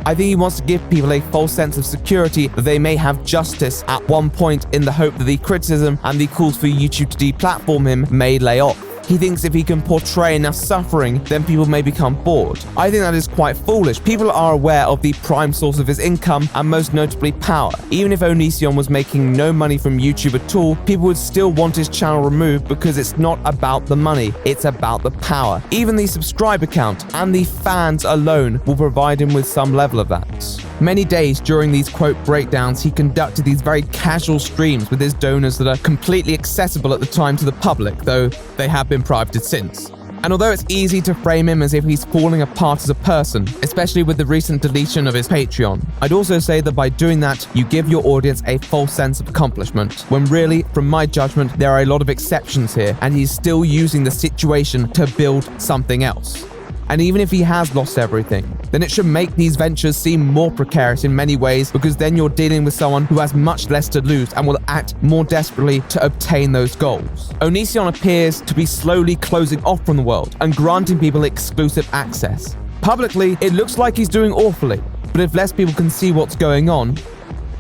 I think he wants to give people a false sense of security that they may have justice at one point in the hope that the criticism and the calls for YouTube to deplatform him may lay off. He thinks if he can portray enough suffering, then people may become bored. I think that is quite foolish. People are aware of the prime source of his income, and most notably power. Even if Onision was making no money from YouTube at all, people would still want his channel removed because it's not about the money, it's about the power. Even the subscriber count and the fans alone will provide him with some level of that. Many days during these quote breakdowns, he conducted these very casual streams with his donors that are completely accessible at the time to the public, though they have been privated since. And although it's easy to frame him as if he's falling apart as a person, especially with the recent deletion of his Patreon, I'd also say that by doing that, you give your audience a false sense of accomplishment, when really, from my judgment, there are a lot of exceptions here, and he's still using the situation to build something else. And even if he has lost everything, then it should make these ventures seem more precarious in many ways, because then you're dealing with someone who has much less to lose and will act more desperately to obtain those goals. Onision appears to be slowly closing off from the world and granting people exclusive access. Publicly, it looks like he's doing awfully, but if less people can see what's going on,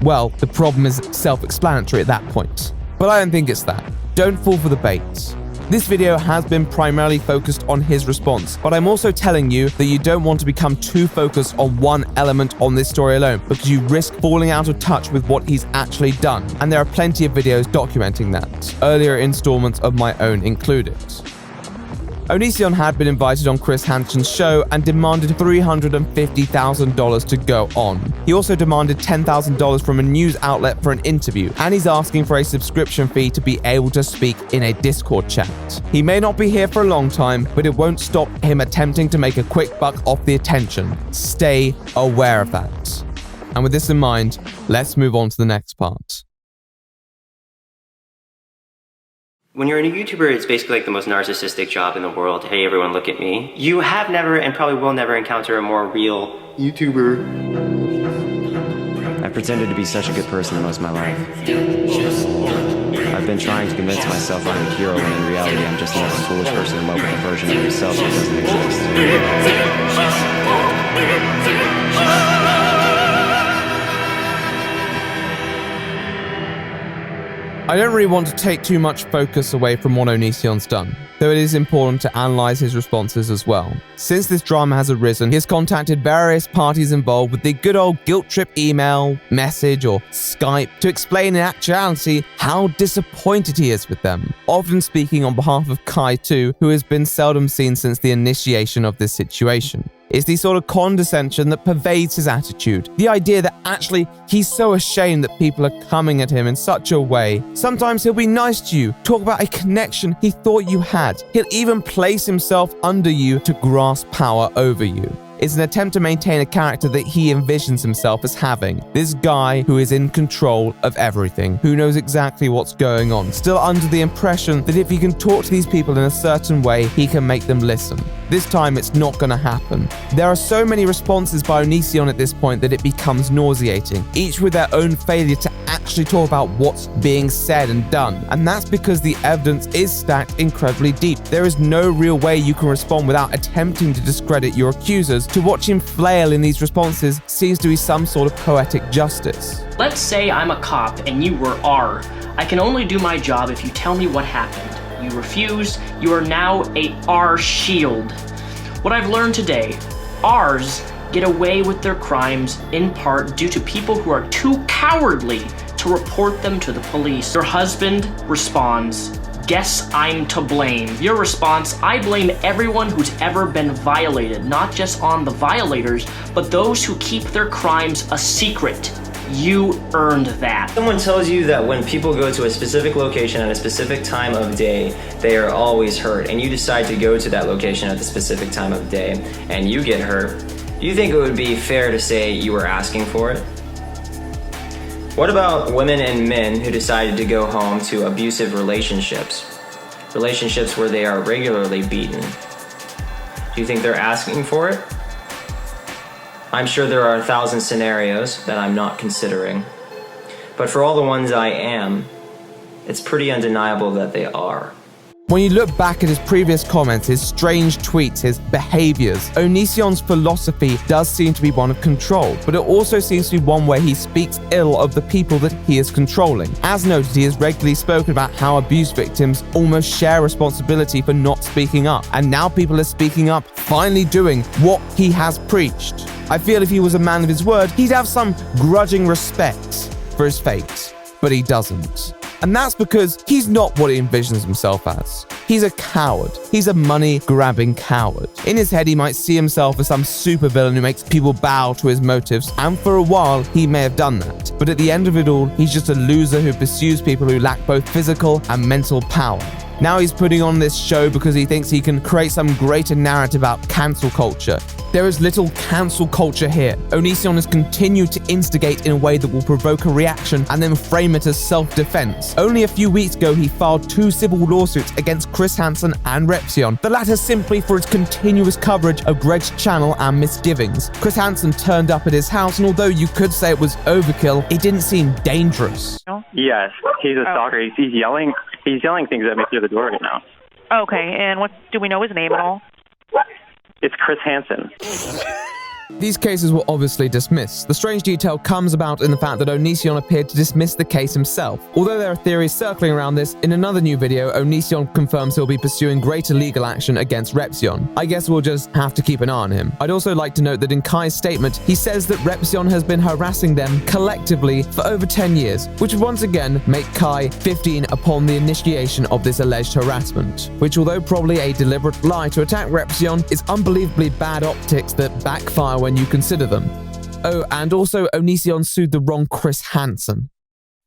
well, the problem is self-explanatory at that point. But I don't think it's that. Don't fall for the bait. This video has been primarily focused on his response, but I'm also telling you that you don't want to become too focused on one element on this story alone, because you risk falling out of touch with what he's actually done, and there are plenty of videos documenting that, earlier installments of my own included. Onision had been invited on Chris Hansen's show and demanded $350,000 to go on. He also demanded $10,000 from a news outlet for an interview, and he's asking for a subscription fee to be able to speak in a Discord chat. He may not be here for a long time, but it won't stop him attempting to make a quick buck off the attention. Stay aware of that. And with this in mind, let's move on to the next part. When you're a YouTuber, it's basically like the most narcissistic job in the world. Hey, everyone, look at me. You have never and probably will never encounter a more real YouTuber. I've pretended to be such a good person most of my life. I've been trying to convince myself I'm a hero when in reality I'm just another foolish person in love with a version of yourself that doesn't exist. I don't really want to take too much focus away from what Onision's done, though it is important to analyze his responses as well. Since this drama has arisen, he has contacted various parties involved with the good old guilt trip email, message, or Skype to explain in actuality how disappointed he is with them, often speaking on behalf of Kai too, who has been seldom seen since the initiation of this situation. It's the sort of condescension that pervades his attitude. The idea that actually he's so ashamed that people are coming at him in such a way. Sometimes he'll be nice to you, talk about a connection he thought you had. He'll even place himself under you to grasp power over you. is an attempt to maintain a character that he envisions himself as having. This guy who is in control of everything, who knows exactly what's going on, still under the impression that if he can talk to these people in a certain way, he can make them listen. This time it's not going to happen. There are so many responses by Onision at this point that it becomes nauseating, each with their own failure to actually talk about what's being said and done. And that's because the evidence is stacked incredibly deep. There is no real way you can respond without attempting to discredit your accusers. To watch him flail in these responses seems to be some sort of poetic justice. Let's say I'm a cop and you were R. I can only do my job if you tell me what happened. You refused, you are now a R shield. What I've learned today, Rs get away with their crimes in part due to people who are too cowardly to report them to the police. Your husband responds, "Guess I'm to blame." Your response, "I blame everyone who's ever been violated, not just on the violators, but those who keep their crimes a secret. You earned that." Someone tells you that when people go to a specific location at a specific time of day, they are always hurt, and you decide to go to that location at the specific time of day, and you get hurt. Do you think it would be fair to say you were asking for it? What about women and men who decided to go home to abusive relationships? Relationships where they are regularly beaten. Do you think they're asking for it? I'm sure there are 1,000 scenarios that I'm not considering. But for all the ones I am, it's pretty undeniable that they are. When you look back at his previous comments, his strange tweets, his behaviors, Onision's philosophy does seem to be one of control, but it also seems to be one where he speaks ill of the people that he is controlling. As noted, he has regularly spoken about how abuse victims almost share responsibility for not speaking up, and now people are speaking up, finally doing what he has preached. I feel if he was a man of his word, he'd have some grudging respect for his fate, but he doesn't. And that's because he's not what he envisions himself as. He's a coward. He's a money-grabbing coward. In his head, he might see himself as some supervillain who makes people bow to his motives, and for a while, he may have done that. But at the end of it all, he's just a loser who pursues people who lack both physical and mental power. Now he's putting on this show because he thinks he can create some greater narrative about cancel culture. There is little cancel culture here. Onision has continued to instigate in a way that will provoke a reaction and then frame it as self-defense. Only a few weeks ago, he filed 2 civil lawsuits against Chris Hansen and Repzion, the latter simply for its continuous coverage of Greg's channel and misgivings. Chris Hansen turned up at his house, and although you could say it was overkill, it didn't seem dangerous. Yes, he's a stalker. He's yelling things at me through the door right now. Okay, and do we know his name at all? It's Chris Hansen. These cases were obviously dismissed. The strange detail comes about in the fact that Onision appeared to dismiss the case himself. Although there are theories circling around this, in another new video, Onision confirms he'll be pursuing greater legal action against Repzion. I guess we'll just have to keep an eye on him. I'd also like to note that in Kai's statement, he says that Repzion has been harassing them collectively for over 10 years, which would once again make Kai 15 upon the initiation of this alleged harassment, which, although probably a deliberate lie to attack Repzion, is unbelievably bad optics that backfire when you consider them. Oh, and also Onision sued the wrong Chris Hansen.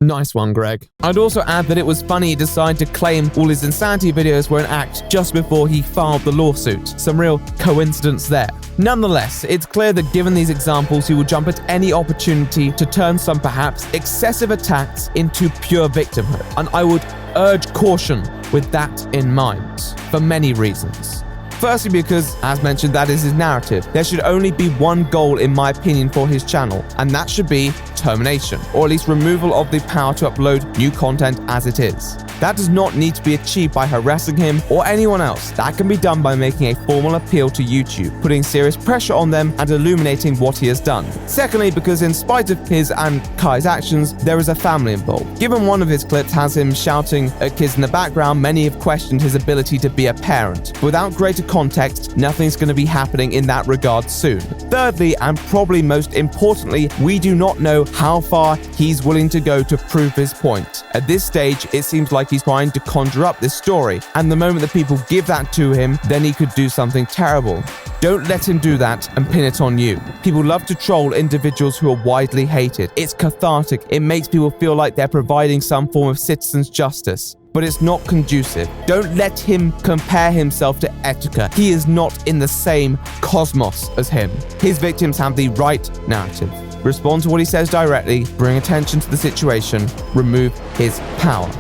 Nice one, Greg. I'd also add that it was funny he decided to claim all his insanity videos were an act just before he filed the lawsuit. Some real coincidence there. Nonetheless, it's clear that given these examples, he will jump at any opportunity to turn some perhaps excessive attacks into pure victimhood. And I would urge caution with that in mind, for many reasons. Firstly, because, as mentioned, that is his narrative. There should only be one goal, in my opinion, for his channel, and that should be termination, or at least removal of the power to upload new content as it is. That does not need to be achieved by harassing him or anyone else. That can be done by making a formal appeal to YouTube, putting serious pressure on them and illuminating what he has done. Secondly, because in spite of his and Kai's actions, there is a family involved. Given one of his clips has him shouting at kids in the background, many have questioned his ability to be a parent. Without greater context, nothing's going to be happening in that regard soon. Thirdly, and probably most importantly, we do not know how far he's willing to go to prove his point. At this stage, it seems like he's trying to conjure up this story, and the moment that people give that to him, then he could do something terrible. Don't let him do that and pin it on you. People love to troll individuals who are widely hated. It's cathartic. It makes people feel like they're providing some form of citizen's justice. but it's not conducive. Don't let him compare himself to Etika. He is not in the same cosmos as him. His victims have the right narrative. Respond to what he says directly, bring attention to the situation, remove his power.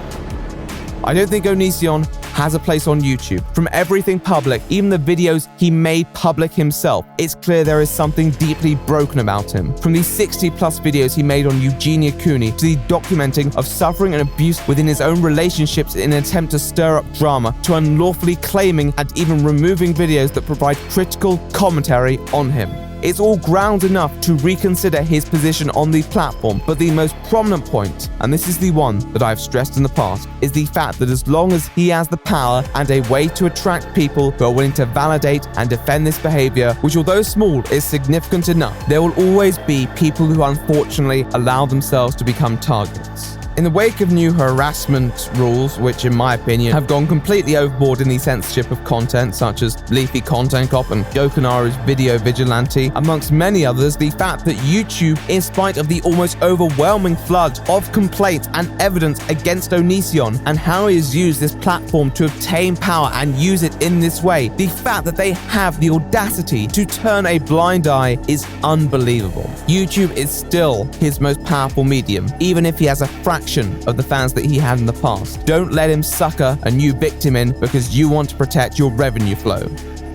I don't think Onision has a place on YouTube. From everything public, even the videos he made public himself, it's clear there is something deeply broken about him. From these 60 plus videos he made on Eugenia Cooney to the documenting of suffering and abuse within his own relationships in an attempt to stir up drama, to unlawfully claiming and even removing videos that provide critical commentary on him. It's all ground enough to reconsider his position on the platform, but the most prominent point, and this is the one that I've stressed in the past, is the fact that as long as he has the power and a way to attract people who are willing to validate and defend this behavior, which although small is significant enough, there will always be people who unfortunately allow themselves to become targets. In the wake of new harassment rules, which in my opinion have gone completely overboard in the censorship of content such as Leafy Content Cop and Yokonaru's Video Vigilante, amongst many others, the fact that YouTube, in spite of the almost overwhelming flood of complaints and evidence against Onision and how he has used this platform to obtain power and use it in this way, the fact that they have the audacity to turn a blind eye is unbelievable. YouTube is still his most powerful medium, even if he has a fraction of the fans that he had in the past. Don't let him sucker a new victim in because you want to protect your revenue flow.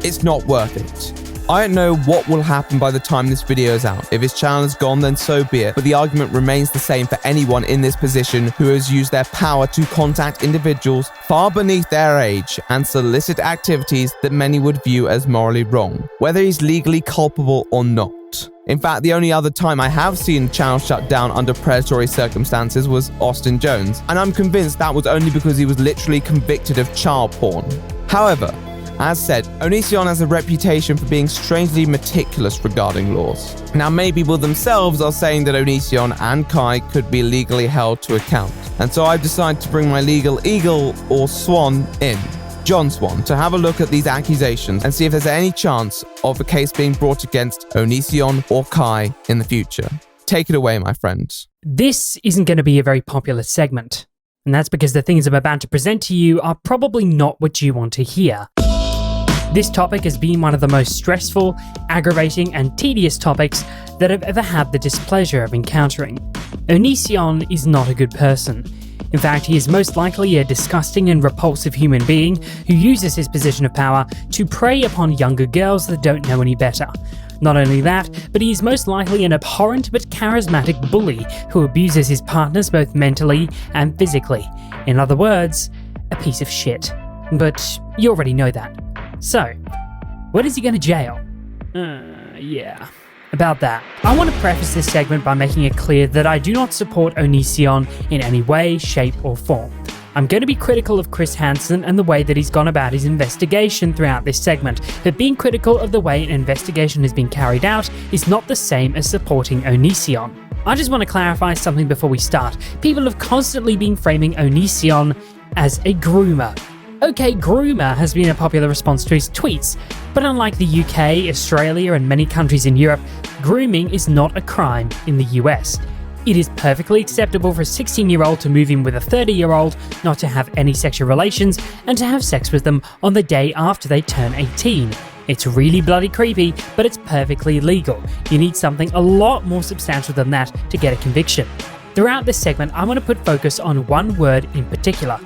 It's not worth it. I don't know what will happen by the time this video is out. If his channel is gone, then so be it, but the argument remains the same for anyone in this position who has used their power to contact individuals far beneath their age and solicit activities that many would view as morally wrong, whether he's legally culpable or not. In fact, the only other time I have seen channel shut down under predatory circumstances was Austin Jones, and I'm convinced that was only because he was literally convicted of child porn. However, as said, Onision has a reputation for being strangely meticulous regarding laws. Now, many people themselves are saying that Onision and Kai could be legally held to account, and so I've decided to bring my legal eagle or swan in, John Swan, to have a look at these accusations and see if there's any chance of a case being brought against Onision or Kai in the future. Take it away, my friends. This isn't going to be a very popular segment, and that's because the things I'm about to present to you are probably not what you want to hear. This topic has been one of the most stressful, aggravating, and tedious topics that I've ever had the displeasure of encountering. Onision is not a good person. In fact, he is most likely a disgusting and repulsive human being who uses his position of power to prey upon younger girls that don't know any better. Not only that, but he is most likely an abhorrent but charismatic bully who abuses his partners both mentally and physically. In other words, a piece of shit. But you already know that. So, where does he go to jail? Yeah. About that, I want to preface this segment by making it clear that I do not support Onision in any way, shape, or form. I'm going to be critical of Chris Hansen and the way that he's gone about his investigation throughout this segment, but being critical of the way an investigation has been carried out is not the same as supporting Onision. I just want to clarify something before we start. People have constantly been framing Onision as a groomer. Okay, groomer has been a popular response to his tweets, but unlike the UK, Australia, and many countries in Europe, grooming is not a crime in the US. It is perfectly acceptable for a 16-year-old to move in with a 30-year-old, not to have any sexual relations, and to have sex with them on the day after they turn 18. It's really bloody creepy, but it's perfectly legal. You need something a lot more substantial than that to get a conviction. Throughout this segment, I want to put focus on one word in particular: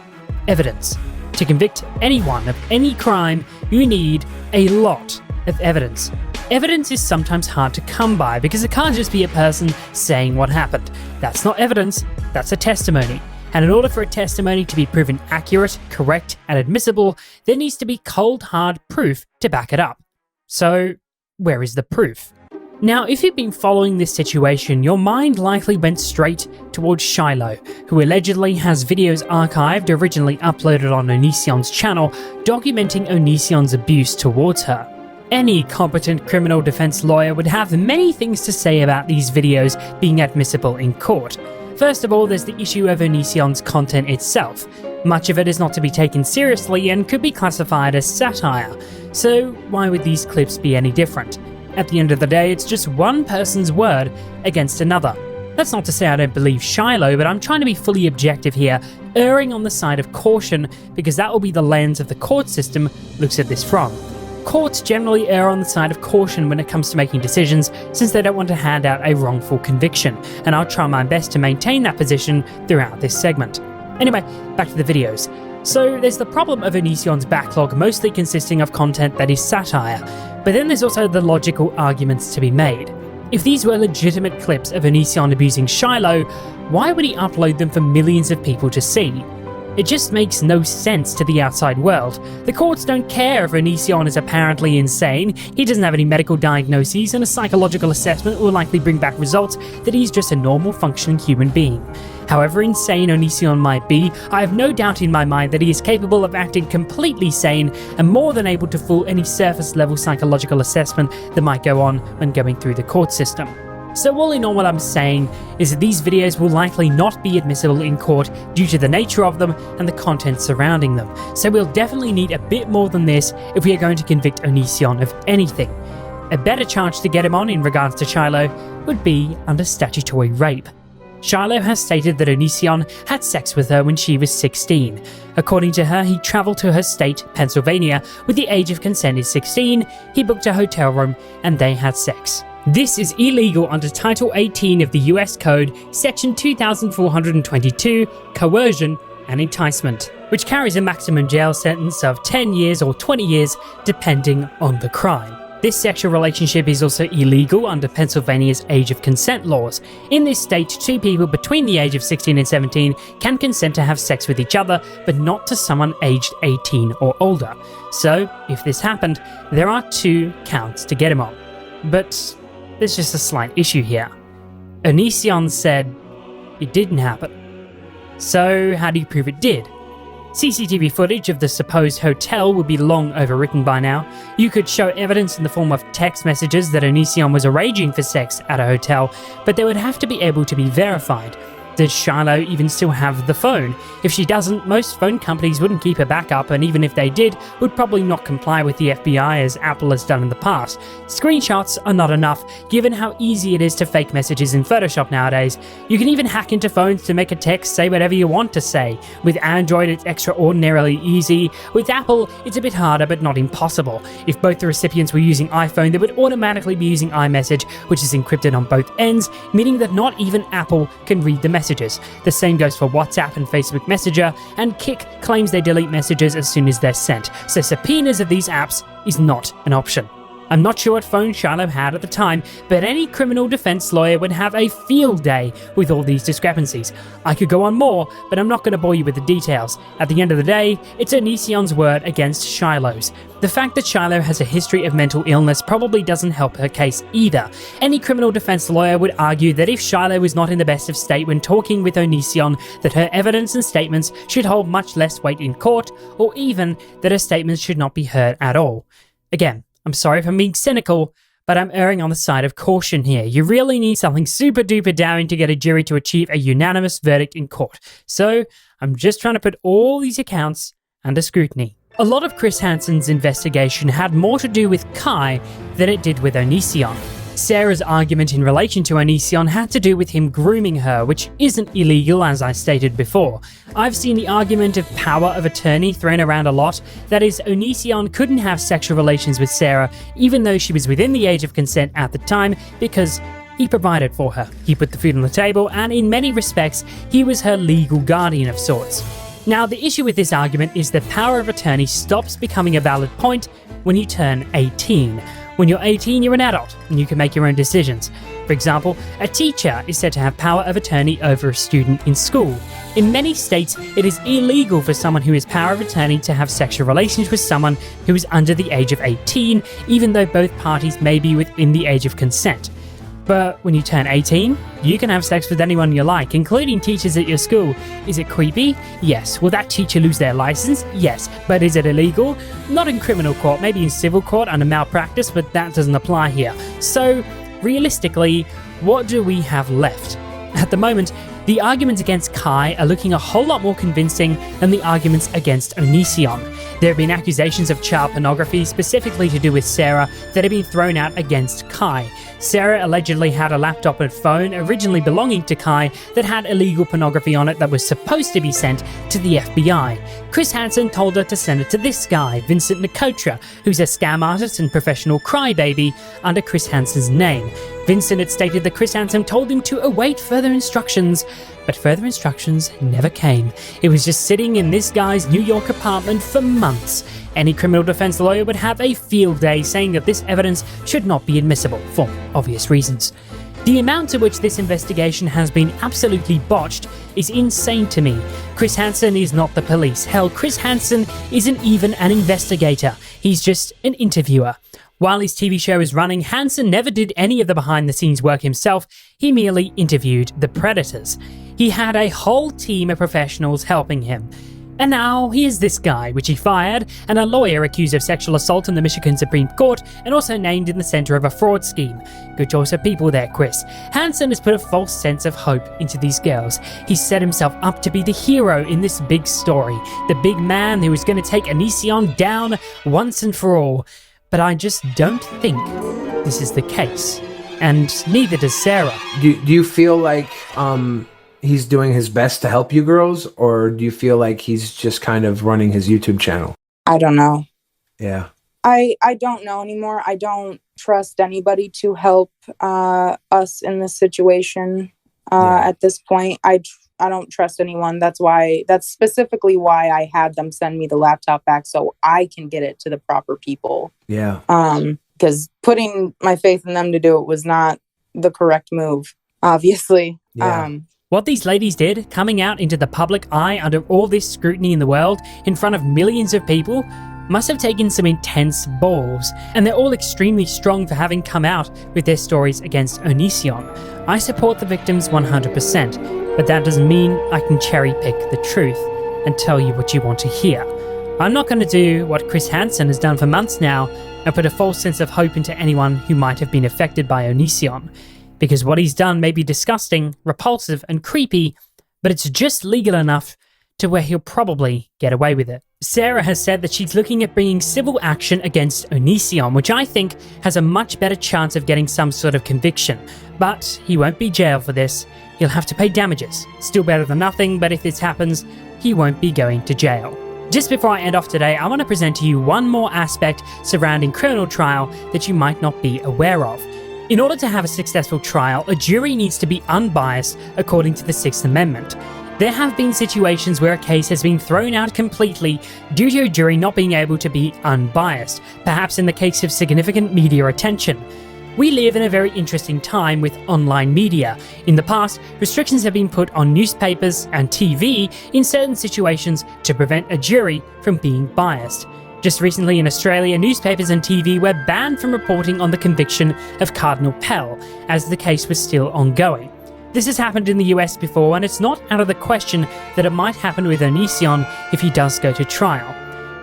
evidence. To convict anyone of any crime, you need a lot of evidence. Evidence is sometimes hard to come by because it can't just be a person saying what happened. That's not evidence, that's a testimony. And in order for a testimony to be proven accurate, correct, and admissible, there needs to be cold, hard proof to back it up. So, where is the proof? Now, if you've been following this situation, your mind likely went straight towards Shiloh, who allegedly has videos archived originally uploaded on Onision's channel documenting Onision's abuse towards her. Any competent criminal defense lawyer would have many things to say about these videos being admissible in court. First of all, there's the issue of Onision's content itself. Much of it is not to be taken seriously and could be classified as satire. So why would these clips be any different? At the end of the day, it's just one person's word against another. That's not to say I don't believe Shiloh, but I'm trying to be fully objective here, erring on the side of caution, because that will be the lens of the court system looks at this from. Courts generally err on the side of caution when it comes to making decisions, since they don't want to hand out a wrongful conviction, and I'll try my best to maintain that position throughout this segment. Anyway, back to the videos. So there's the problem of Onision's backlog mostly consisting of content that is satire, but then there's also the logical arguments to be made. If these were legitimate clips of Onision abusing Shiloh, why would he upload them for millions of people to see? It just makes no sense to the outside world. The courts don't care if Onision is apparently insane, he doesn't have any medical diagnoses, and a psychological assessment will likely bring back results that he's just a normal functioning human being. However insane Onision might be, I have no doubt in my mind that he is capable of acting completely sane and more than able to fool any surface level psychological assessment that might go on when going through the court system. So all in all, what I'm saying is that these videos will likely not be admissible in court due to the nature of them and the content surrounding them, so we'll definitely need a bit more than this if we are going to convict Onision of anything. A better charge to get him on in regards to Shiloh would be under statutory rape. Shiloh has stated that Onision had sex with her when she was 16. According to her, he travelled to her state, Pennsylvania, with the age of consent is 16, he booked a hotel room, and they had sex. This is illegal under Title 18 of the US Code, Section 2422, Coercion and Enticement, which carries a maximum jail sentence of 10 years or 20 years, depending on the crime. This sexual relationship is also illegal under Pennsylvania's age of consent laws. In this state, two people between the age of 16 and 17 can consent to have sex with each other, but not to someone aged 18 or older. So, if this happened, there are 2 counts to get him on. But there's just a slight issue here. Onision said it didn't happen. So how do you prove it did? CCTV footage of the supposed hotel would be long overwritten by now. You could show evidence in the form of text messages that Onision was arranging for sex at a hotel, but they would have to be able to be verified. Does Shiloh even still have the phone? If she doesn't, most phone companies wouldn't keep a backup, and even if they did, would probably not comply with the FBI as Apple has done in the past. Screenshots are not enough, given how easy it is to fake messages in Photoshop nowadays. You can even hack into phones to make a text say whatever you want to say. With Android, it's extraordinarily easy. With Apple, it's a bit harder, but not impossible. If both the recipients were using iPhone, they would automatically be using iMessage, which is encrypted on both ends, meaning that not even Apple can read the messages. The same goes for WhatsApp and Facebook Messenger, and Kik claims they delete messages as soon as they're sent, so subpoenas of these apps is not an option. I'm not sure what phone Shiloh had at the time, but any criminal defense lawyer would have a field day with all these discrepancies. I could go on more, but I'm not going to bore you with the details. At the end of the day, it's Onision's word against Shiloh's. The fact that Shiloh has a history of mental illness probably doesn't help her case either. Any criminal defense lawyer would argue that if Shiloh was not in the best of state when talking with Onision, that her evidence and statements should hold much less weight in court, or even that her statements should not be heard at all. Again, I'm sorry if I'm being cynical, but I'm erring on the side of caution here. You really need something super duper daring to get a jury to achieve a unanimous verdict in court. So, I'm just trying to put all these accounts under scrutiny. A lot of Chris Hansen's investigation had more to do with Kai than it did with Onision. Sarah's argument in relation to Onision had to do with him grooming her, which isn't illegal as I stated before. I've seen the argument of power of attorney thrown around a lot, that is, Onision couldn't have sexual relations with Sarah even though she was within the age of consent at the time because he provided for her. He put the food on the table, and in many respects, he was her legal guardian of sorts. Now, the issue with this argument is that power of attorney stops becoming a valid point when you turn 18. When you're 18, you're an adult, and you can make your own decisions. For example, a teacher is said to have power of attorney over a student in school. In many states, it is illegal for someone who has power of attorney to have sexual relations with someone who is under the age of 18, even though both parties may be within the age of consent. But when you turn 18, you can have sex with anyone you like, including teachers at your school. Is it creepy? Yes. Will that teacher lose their license? Yes. But is it illegal? Not in criminal court, maybe in civil court under malpractice, but that doesn't apply here. So, realistically, what do we have left? At the moment, the arguments against Kai are looking a whole lot more convincing than the arguments against Onision. There have been accusations of child pornography, specifically to do with Sarah, that have been thrown out against Kai. Sarah allegedly had a laptop and phone originally belonging to Kai that had illegal pornography on it that was supposed to be sent to the FBI. Chris Hansen told her to send it to this guy, Vincent Nicotra, who's a scam artist and professional crybaby under Chris Hansen's name. Vincent had stated that Chris Hansen told him to await further instructions, but further instructions never came. It was just sitting in this guy's New York apartment for months. Any criminal defense lawyer would have a field day saying that this evidence should not be admissible, for obvious reasons. The amount to which this investigation has been absolutely botched is insane to me. Chris Hansen is not the police. Hell, Chris Hansen isn't even an investigator. He's just an interviewer. While his TV show is running, Hansen never did any of the behind-the-scenes work himself. He merely interviewed the predators. He had a whole team of professionals helping him. And now here's this guy, which he fired, and a lawyer accused of sexual assault in the Michigan Supreme Court, and also named in the center of a fraud scheme. Good choice of people there, Chris. Hansen has put a false sense of hope into these girls. He set himself up to be the hero in this big story, the big man who is going to take Onision down once and for all. But I just don't think this is the case. And neither does Sarah. Do you feel like he's doing his best to help you girls, or do you feel like he's just kind of running his YouTube channel? I don't know. Yeah. I don't know anymore. I don't trust anybody to help us in this situation at this point. I don't trust anyone. That's specifically why I had them send me the laptop back so I can get it to the proper people. Yeah. Because putting my faith in them to do it was not the correct move, obviously. Yeah. What these ladies did, coming out into the public eye under all this scrutiny in the world, in front of millions of people, must have taken some intense balls, and they're all extremely strong for having come out with their stories against Onision. I support the victims 100%, but that doesn't mean I can cherry pick the truth and tell you what you want to hear. I'm not going to do what Chris Hansen has done for months now and put a false sense of hope into anyone who might have been affected by Onision. Because what he's done may be disgusting, repulsive, and creepy, but it's just legal enough to where he'll probably get away with it. Sarah has said that she's looking at bringing civil action against Onision, which I think has a much better chance of getting some sort of conviction. But he won't be jailed for this. He'll have to pay damages. Still better than nothing, but if this happens, he won't be going to jail. Just before I end off today, I want to present to you one more aspect surrounding criminal trial that you might not be aware of. In order to have a successful trial, a jury needs to be unbiased according to the Sixth Amendment. There have been situations where a case has been thrown out completely due to a jury not being able to be unbiased, perhaps in the case of significant media attention. We live in a very interesting time with online media. In the past, restrictions have been put on newspapers and TV in certain situations to prevent a jury from being biased. Just recently in Australia, newspapers and TV were banned from reporting on the conviction of Cardinal Pell, as the case was still ongoing. This has happened in the US before, and it's not out of the question that it might happen with Onision if he does go to trial.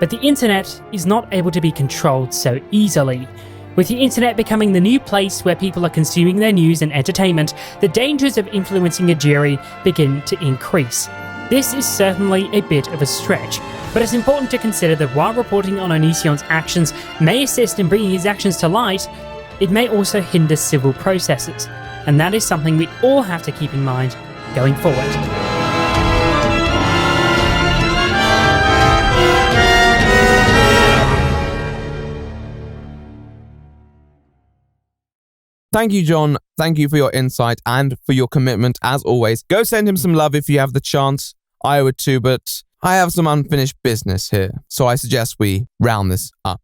But the internet is not able to be controlled so easily. With the internet becoming the new place where people are consuming their news and entertainment, the dangers of influencing a jury begin to increase. This is certainly a bit of a stretch, but it's important to consider that while reporting on Onision's actions may assist in bringing his actions to light, it may also hinder civil processes, and that is something we all have to keep in mind going forward. Thank you, John. Thank you for your insight and for your commitment, as always. Go send him some love if you have the chance. I would too, but I have some unfinished business here, so I suggest we round this up.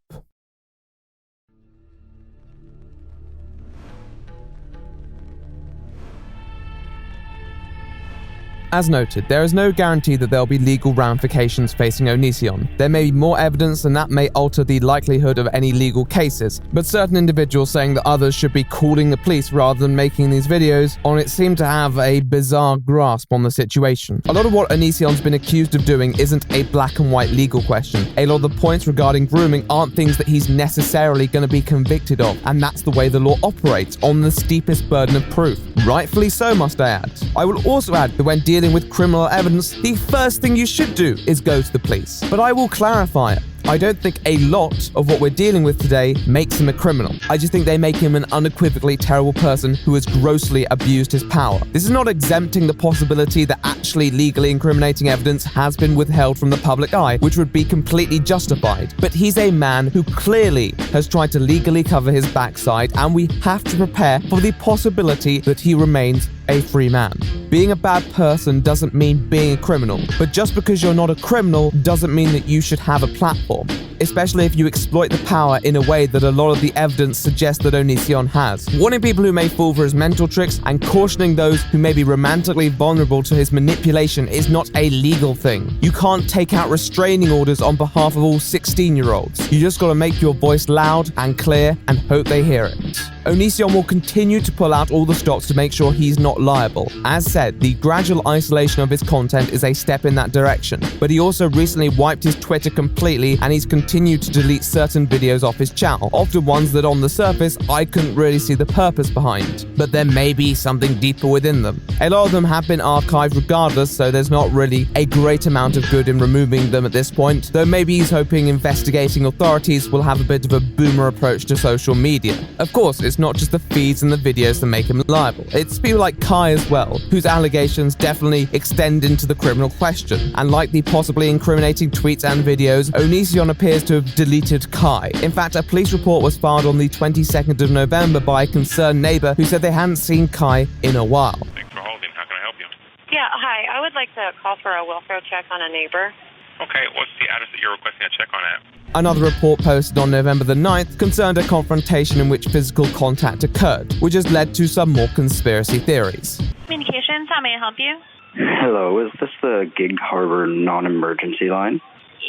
As noted, there is no guarantee that there will be legal ramifications facing Onision. There may be more evidence and that may alter the likelihood of any legal cases, but certain individuals saying that others should be calling the police rather than making these videos on it seem to have a bizarre grasp on the situation. A lot of what Onision's been accused of doing isn't a black and white legal question. A lot of the points regarding grooming aren't things that he's necessarily going to be convicted of, and that's the way the law operates, on the steepest burden of proof. Rightfully so, must I add. I will also add that when dealing with criminal evidence, the first thing you should do is go to the police. But I will clarify, I don't think a lot of what we're dealing with today makes him a criminal. I just think they make him an unequivocally terrible person who has grossly abused his power. This is not exempting the possibility that actually legally incriminating evidence has been withheld from the public eye, which would be completely justified. But he's a man who clearly has tried to legally cover his backside, and we have to prepare for the possibility that he remains a free man. Being a bad person doesn't mean being a criminal, but just because you're not a criminal doesn't mean that you should have a platform, especially if you exploit the power in a way that a lot of the evidence suggests that Onision has. Warning people who may fall for his mental tricks and cautioning those who may be romantically vulnerable to his manipulation is not a legal thing. You can't take out restraining orders on behalf of all 16-year-olds. You just gotta make your voice loud and clear and hope they hear it. Onision will continue to pull out all the stops to make sure he's not liable. As said, the gradual isolation of his content is a step in that direction, but he also recently wiped his Twitter completely and he's continued to delete certain videos off his channel, often ones that on the surface I couldn't really see the purpose behind, but there may be something deeper within them. A lot of them have been archived regardless, so there's not really a great amount of good in removing them at this point, though maybe he's hoping investigating authorities will have a bit of a boomer approach to social media. Of course, it's not just the feeds and the videos that make him liable. It's people like Kai as well, whose allegations definitely extend into the criminal question. And like the possibly incriminating tweets and videos, Onision appears to have deleted Kai. In fact, a police report was filed on the 22nd of November by a concerned neighbor who said they hadn't seen Kai in a while. Thanks for holding. How can I help you? Yeah, hi. I would like to call for a welfare check on a neighbor. Okay, what's the address that you're requesting a check on at? Another report posted on November the 9th concerned a confrontation in which physical contact occurred, which has led to some more conspiracy theories. Communications, how may I help you? Hello, is this the Gig Harbor non-emergency line?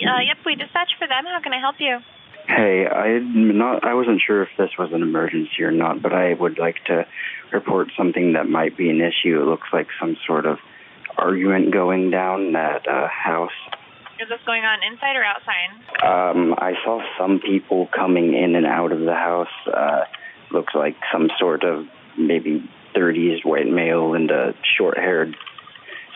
Yep, we dispatch for them. How can I help you? Hey, I wasn't sure if this was an emergency or not, but I would like to report something that might be an issue. It looks like some sort of argument going down at a house. Is this going on inside or outside? I saw some people coming in and out of the house. Looks like some sort of maybe 30s white male and a short-haired,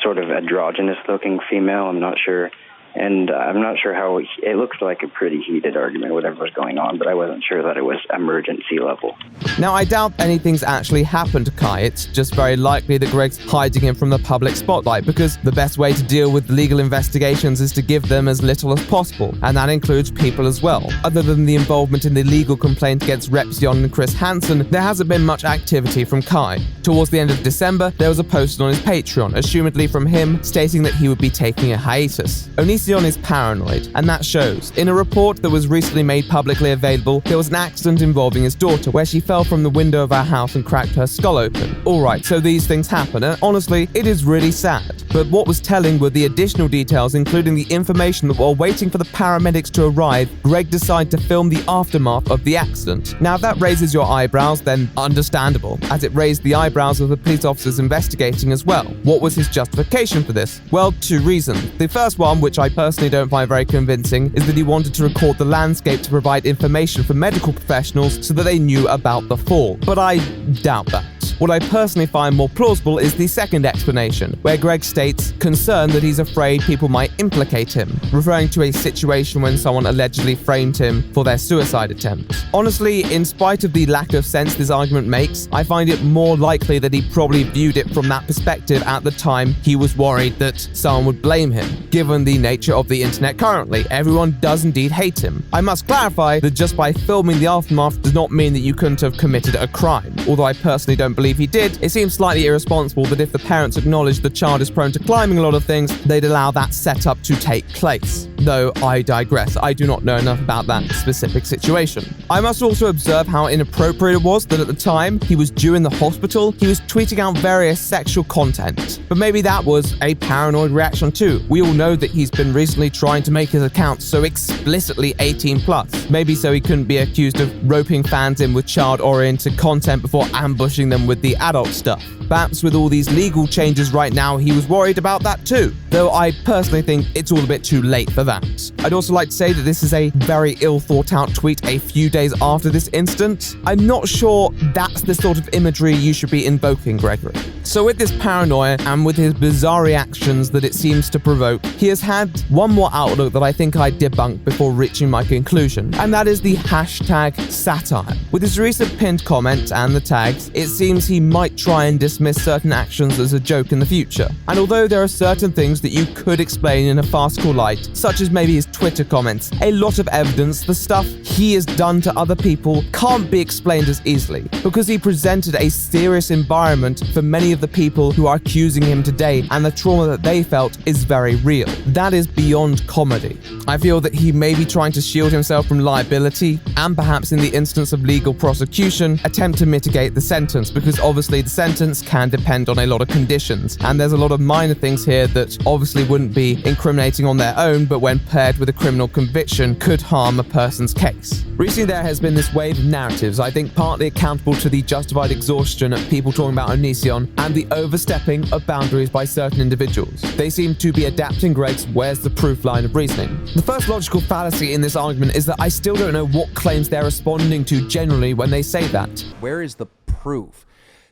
sort of androgynous-looking female. I'm not sure. And I'm not sure how it looks like a pretty heated argument, whatever was going on, but I wasn't sure that it was emergency level. Now, I doubt anything's actually happened to Kai. It's just very likely that Greg's hiding him from the public spotlight because the best way to deal with legal investigations is to give them as little as possible, and that includes people as well. Other than the involvement in the legal complaint against Repsion and Chris Hansen, there hasn't been much activity from Kai. Towards the end of December, there was a post on his Patreon, assumedly from him, stating that he would be taking a hiatus. Onision is paranoid, and that shows. In a report that was recently made publicly available, there was an accident involving his daughter where she fell from the window of our house and cracked her skull open. Alright, so these things happen, and honestly, it is really sad. But what was telling were the additional details, including the information that while waiting for the paramedics to arrive, Greg decided to film the aftermath of the accident. Now, if that raises your eyebrows, then understandable, as it raised the eyebrows of the police officers investigating as well. What was his justification for this? Well, two reasons. The first one, which I personally don't find very convincing, is that he wanted to record the landscape to provide information for medical professionals so that they knew about the fall. But I doubt that. What I personally find more plausible is the second explanation, where Greg states concern that he's afraid people might implicate him, referring to a situation when someone allegedly framed him for their suicide attempt. Honestly, in spite of the lack of sense this argument makes, I find it more likely that he probably viewed it from that perspective at the time he was worried that someone would blame him. Given the nature of the internet currently, everyone does indeed hate him. I must clarify that just by filming the aftermath does not mean that you couldn't have committed a crime. Although I personally don't believe he did, it seems slightly irresponsible that if the parents acknowledged the child is prone to climbing a lot of things, they'd allow that setup to take place. though I digress. I do not know enough about that specific situation. I must also observe how inappropriate it was that at the time he was due in the hospital, he was tweeting out various sexual content. But maybe that was a paranoid reaction too. We all know that he's been recently trying to make his account so explicitly 18+. Maybe so he couldn't be accused of roping fans in with child-oriented content before ambushing them with the adult stuff. Perhaps with all these legal changes right now, he was worried about that too, though I personally think it's all a bit too late for that. I'd also like to say that this is a very ill-thought-out tweet a few days after this incident. I'm not sure that's the sort of imagery you should be invoking, Gregory. So with this paranoia and with his bizarre reactions that it seems to provoke, he has had one more outlook that I think I debunked before reaching my conclusion, and that is the hashtag satire. With his recent pinned comment and the tags, it seems he might try and dismiss certain actions as a joke in the future. And although there are certain things that you could explain in a farcical light, such as maybe his Twitter comments, a lot of evidence the stuff he has done to other people can't be explained as easily, because he presented a serious environment for many of the people who are accusing him today, and the trauma that they felt is very real. That is beyond comedy. I feel that he may be trying to shield himself from liability, and perhaps in the instance of legal prosecution, attempt to mitigate the sentence, because obviously the sentence can depend on a lot of conditions, and there's a lot of minor things here that obviously wouldn't be incriminating on their own, but when paired with a criminal conviction could harm a person's case. Recently there has been this wave of narratives, I think partly accountable to the justified exhaustion of people talking about Onision and the overstepping of boundaries by certain individuals. They seem to be adapting Greg's "where's the proof" line of reasoning. The first logical fallacy in this argument is that I still don't know what claims they're responding to generally when they say that. Where is the proof?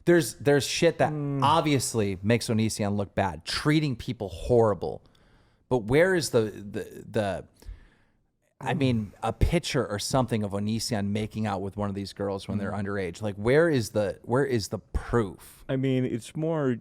There's shit that obviously makes Onision look bad, treating people horrible. But where is the I mean, a picture or something of Onision making out with one of these girls when they're underage? Like, where is the proof? I mean, it's more...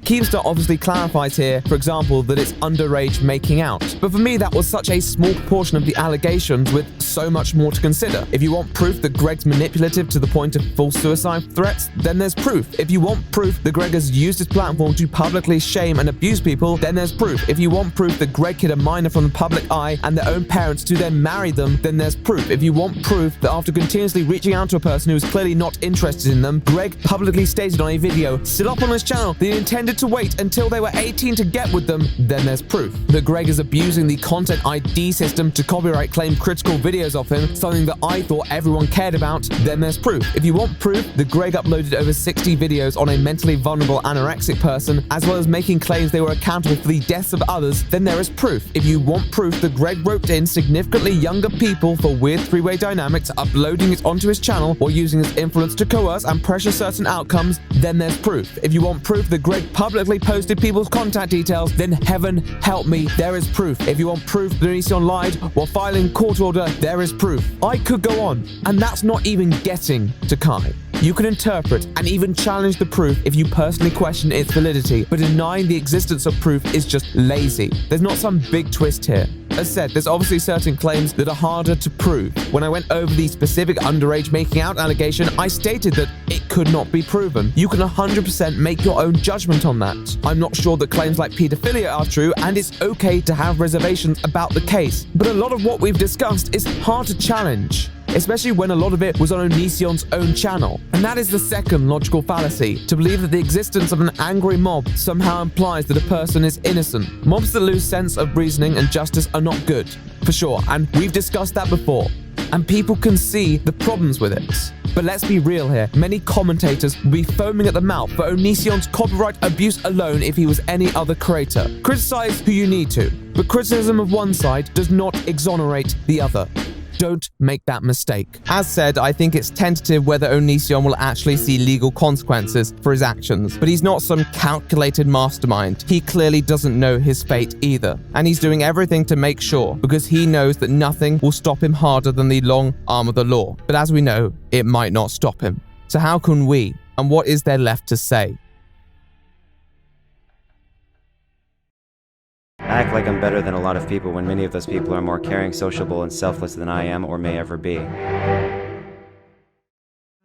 Keemstar obviously clarifies here, for example, that it's underage making out. But for me, that was such a small portion of the allegations with so much more to consider. If you want proof that Greg's manipulative to the point of false suicide threats, then there's proof. If you want proof that Greg has used his platform to publicly shame and abuse people, then there's proof. If you want proof that Greg hid a minor from the public eye and their own parents to then marry them, then there's proof. If you want proof that after continuously reaching out to a person who is clearly not interested in them, Greg publicly stated on a video, still up on his channel, that he intended to wait until they were 18 to get with them, then there's proof. That Greg is abusing the content ID system to copyright claim critical videos of him, something that I thought everyone cared about, then there's proof. If you want proof that Greg uploaded over 60 videos on a mentally vulnerable anorexic person, as well as making claims they were accountable for the deaths of others, then there is proof. If you want proof that Greg roped in significantly younger people for weird three-way dynamics, uploading it onto his channel or using his influence to coerce and pressure certain outcomes, then there's proof. If you want proof that Greg publicly posted people's contact details, then heaven help me, there is proof. If you want proof that Onision lied while filing court order, there is proof. I could go on, and that's not even getting to Kai. You can interpret and even challenge the proof if you personally question its validity, but denying the existence of proof is just lazy. There's not some big twist here. As said, there's obviously certain claims that are harder to prove. When I went over the specific underage making out allegation, I stated that it could not be proven. You can 100% make your own judgment on that. I'm not sure that claims like pedophilia are true, and it's okay to have reservations about the case. But a lot of what we've discussed is hard to challenge, especially when a lot of it was on Onision's own channel. And that is the second logical fallacy, to believe that the existence of an angry mob somehow implies that a person is innocent. Mobs that lose sense of reasoning and justice are not good, for sure, and we've discussed that before. And people can see the problems with it. But let's be real here, many commentators will be foaming at the mouth for Onision's copyright abuse alone if he was any other creator. Criticize who you need to, but criticism of one side does not exonerate the other. Don't make that mistake. As said, I think it's tentative whether Onision will actually see legal consequences for his actions, but he's not some calculated mastermind. He clearly doesn't know his fate either, and he's doing everything to make sure, because he knows that nothing will stop him harder than the long arm of the law. But as we know, it might not stop him. So how can we, and what is there left to say? I act like I'm better than a lot of people when many of those people are more caring, sociable, and selfless than I am or may ever be.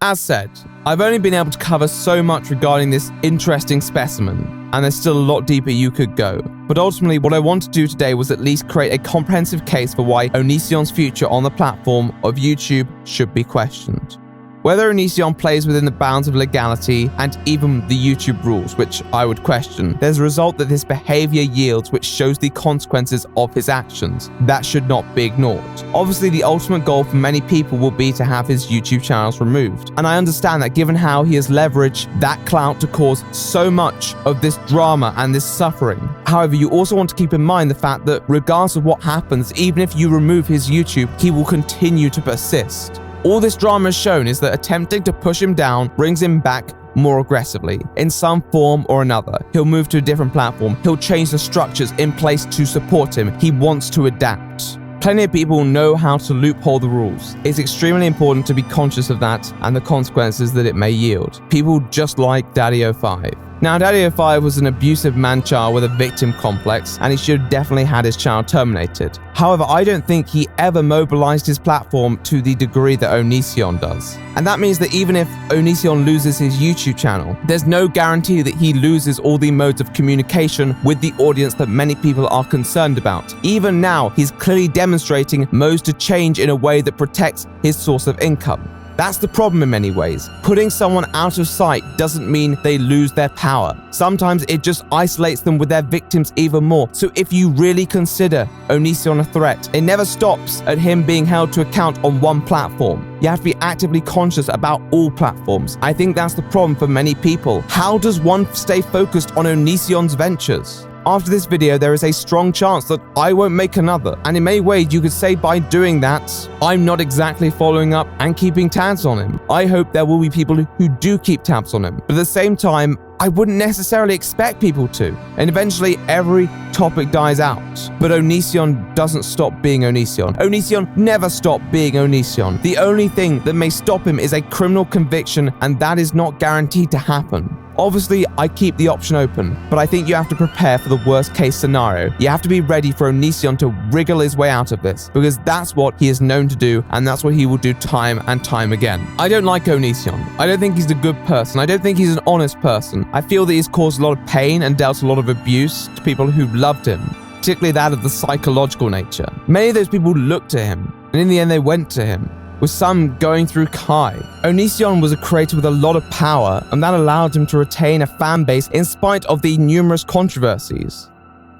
As said, I've only been able to cover so much regarding this interesting specimen, and there's still a lot deeper you could go. But ultimately, what I want to do today was at least create a comprehensive case for why Onision's future on the platform of YouTube should be questioned. Whether Onision plays within the bounds of legality and even the YouTube rules, which I would question, there's a result that this behavior yields which shows the consequences of his actions. That should not be ignored. Obviously, the ultimate goal for many people will be to have his YouTube channels removed. And I understand that given how he has leveraged that clout to cause so much of this drama and this suffering. However, you also want to keep in mind the fact that regardless of what happens, even if you remove his YouTube, he will continue to persist. All this drama has shown is that attempting to push him down brings him back more aggressively, in some form or another. He'll move to a different platform. He'll change the structures in place to support him. He wants to adapt. Plenty of people know how to loophole the rules. It's extremely important to be conscious of that and the consequences that it may yield. People just like Daddy05. Now, Daddy05 was an abusive man-child with a victim complex, and he should have definitely had his channel terminated. However, I don't think he ever mobilized his platform to the degree that Onision does. And that means that even if Onision loses his YouTube channel, there's no guarantee that he loses all the modes of communication with the audience that many people are concerned about. Even now, he's clearly demonstrating modes to change in a way that protects his source of income. That's the problem in many ways. Putting someone out of sight doesn't mean they lose their power. Sometimes it just isolates them with their victims even more. So if you really consider Onision a threat, it never stops at him being held to account on one platform. You have to be actively conscious about all platforms. I think that's the problem for many people. How does one stay focused on Onision's ventures? After this video, there is a strong chance that I won't make another. And in many ways, you could say by doing that, I'm not exactly following up and keeping tabs on him. I hope there will be people who do keep tabs on him. But at the same time, I wouldn't necessarily expect people to. And eventually, every topic dies out. But Onision doesn't stop being Onision. Onision never stopped being Onision. The only thing that may stop him is a criminal conviction, and that is not guaranteed to happen. Obviously, I keep the option open, but I think you have to prepare for the worst case scenario. You have to be ready for Onision to wriggle his way out of this, because that's what he is known to do, and that's what he will do time and time again. I don't like Onision. I don't think he's a good person. I don't think he's an honest person. I feel that he's caused a lot of pain and dealt a lot of abuse to people who loved him, particularly that of the psychological nature. Many of those people looked to him, and in the end they went to him, with some going through Kai. Onision was a creator with a lot of power, and that allowed him to retain a fan base in spite of the numerous controversies.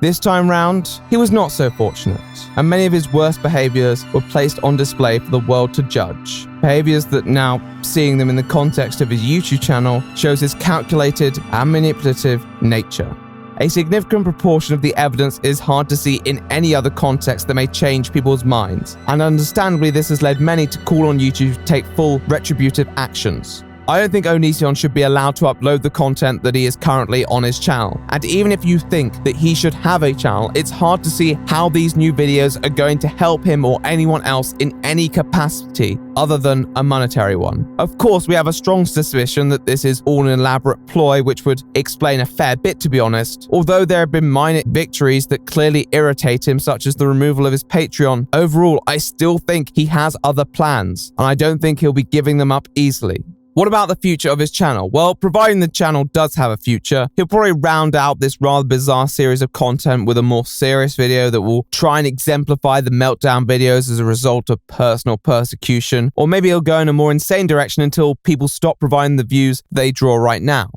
This time round, he was not so fortunate, and many of his worst behaviors were placed on display for the world to judge. Behaviors that now, seeing them in the context of his YouTube channel, shows his calculated and manipulative nature. A significant proportion of the evidence is hard to see in any other context that may change people's minds, and understandably this has led many to call on YouTube to take full retributive actions. I don't think Onision should be allowed to upload the content that he is currently on his channel. And even if you think that he should have a channel, it's hard to see how these new videos are going to help him or anyone else in any capacity other than a monetary one. Of course, we have a strong suspicion that this is all an elaborate ploy, which would explain a fair bit, to be honest. Although there have been minor victories that clearly irritate him, such as the removal of his Patreon, overall, I still think he has other plans, and I don't think he'll be giving them up easily. What about the future of his channel? Well, providing the channel does have a future, he'll probably round out this rather bizarre series of content with a more serious video that will try and exemplify the meltdown videos as a result of personal persecution, or maybe he'll go in a more insane direction until people stop providing the views they draw right now.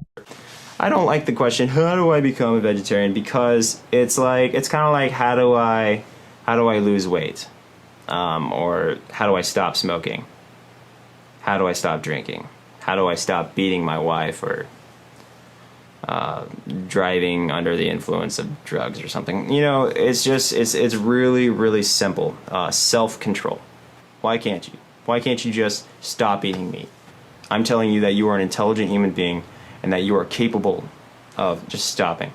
I don't like the question, how do I become a vegetarian? Because it's kind of like, how do I lose weight? Or how do I stop smoking? How do I stop drinking? How do I stop beating my wife or driving under the influence of drugs or something? You know, it's really, really simple. Self-control. Why can't you? Why can't you just stop eating meat? I'm telling you that you are an intelligent human being and that you are capable of just stopping.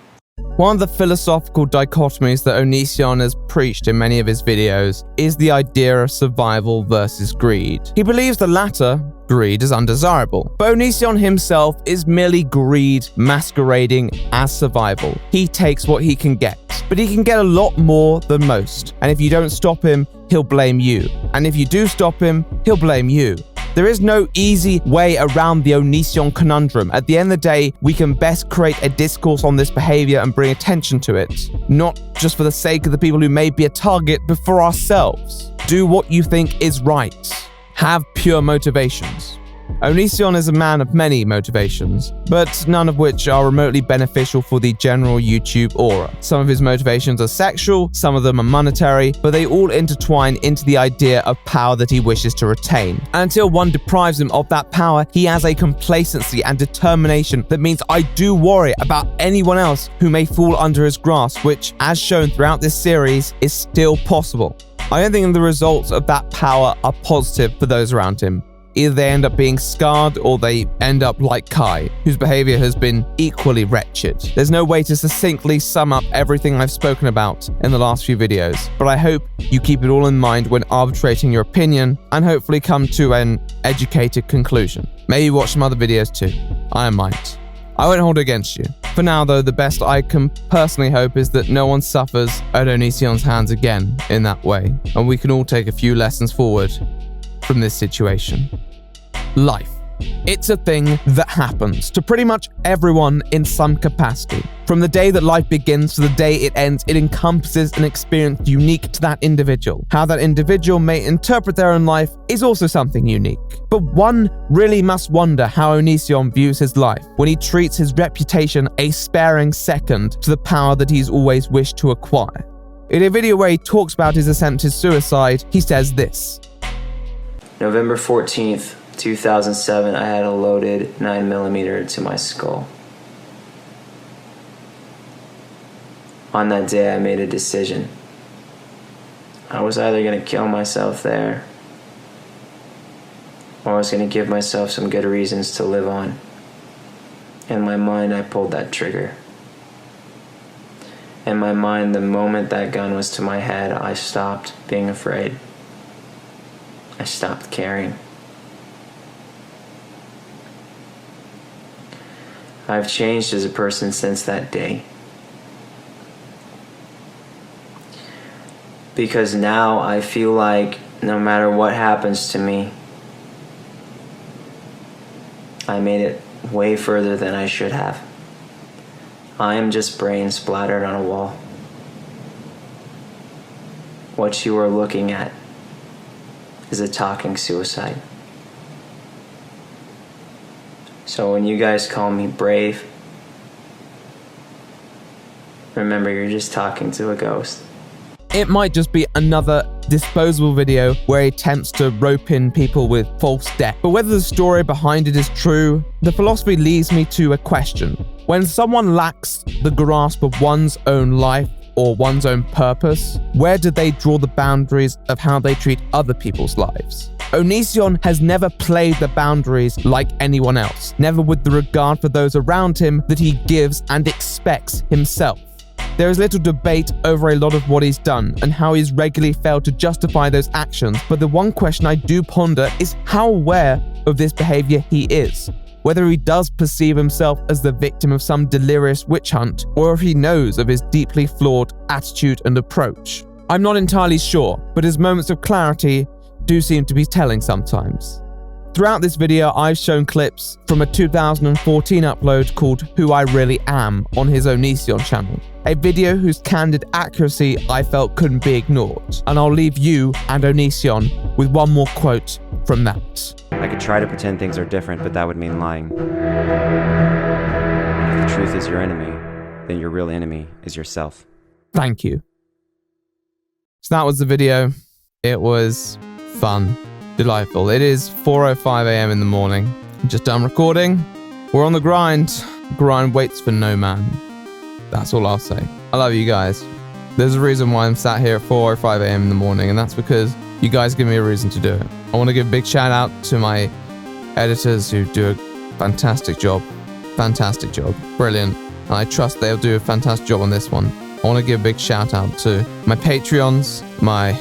One of the philosophical dichotomies that Onision has preached in many of his videos is the idea of survival versus greed. He believes the latter, greed, is undesirable, but Onision himself is merely greed masquerading as survival. He takes what he can get, but he can get a lot more than most, and if you don't stop him, he'll blame you, and if you do stop him, he'll blame you. There is no easy way around the Onision conundrum. At the end of the day, we can best create a discourse on this behavior and bring attention to it, not just for the sake of the people who may be a target, but for ourselves. Do what you think is right. Have pure motivations. Onision is a man of many motivations, but none of which are remotely beneficial for the general YouTube aura. Some of his motivations are sexual, some of them are monetary, but they all intertwine into the idea of power that he wishes to retain. And until one deprives him of that power, he has a complacency and determination that means I do worry about anyone else who may fall under his grasp, which, as shown throughout this series, is still possible. I don't think the results of that power are positive for those around him. Either they end up being scarred or they end up like Kai, whose behavior has been equally wretched. There's no way to succinctly sum up everything I've spoken about in the last few videos, but I hope you keep it all in mind when arbitrating your opinion and hopefully come to an educated conclusion. Maybe watch some other videos too. I might. I won't hold it against you. For now though, the best I can personally hope is that no one suffers at Onision's hands again in that way, and we can all take a few lessons forward from this situation. Life. It's a thing that happens to pretty much everyone in some capacity. From the day that life begins to the day it ends, it encompasses an experience unique to that individual. How that individual may interpret their own life is also something unique. But one really must wonder how Onision views his life when he treats his reputation a sparing second to the power that he's always wished to acquire. In a video where he talks about his attempted suicide, he says this. November 14th, 2007, I had a loaded 9mm to my skull. On that day, I made a decision. I was either going to kill myself there, or I was going to give myself some good reasons to live on. In my mind, I pulled that trigger. In my mind, the moment that gun was to my head, I stopped being afraid. I stopped caring. I've changed as a person since that day. Because now I feel like no matter what happens to me, I made it way further than I should have. I am just brain splattered on a wall. What you are looking at is a talking suicide. So when you guys call me brave, remember you're just talking to a ghost. It might just be another disposable video where he attempts to rope in people with false debt. But whether the story behind it is true, the philosophy leads me to a question. When someone lacks the grasp of one's own life or one's own purpose, where do they draw the boundaries of how they treat other people's lives? Onision has never played the boundaries like anyone else, never with the regard for those around him that he gives and expects himself. There is little debate over a lot of what he's done and how he's regularly failed to justify those actions, but the one question I do ponder is how aware of this behavior he is. Whether he does perceive himself as the victim of some delirious witch hunt, or if he knows of his deeply flawed attitude and approach. I'm not entirely sure, but his moments of clarity do seem to be telling sometimes. Throughout this video, I've shown clips from a 2014 upload called Who I Really Am on his Onision channel. A video whose candid accuracy I felt couldn't be ignored. And I'll leave you and Onision with one more quote from that. I could try to pretend things are different, but that would mean lying. If the truth is your enemy, then your real enemy is yourself. Thank you. So that was the video. It was fun, delightful. It is 4:05 a.m. in the morning. Just done recording. We're on the grind. Grind waits for no man. That's all I'll say. I love you guys. There's a reason why I'm sat here at 4:05 a.m. in the morning, and that's because you guys give me a reason to do it. I want to give a big shout out to my editors who do a fantastic job. Fantastic job. Brilliant. And I trust they'll do a fantastic job on this one. I want to give a big shout out to my Patreons. My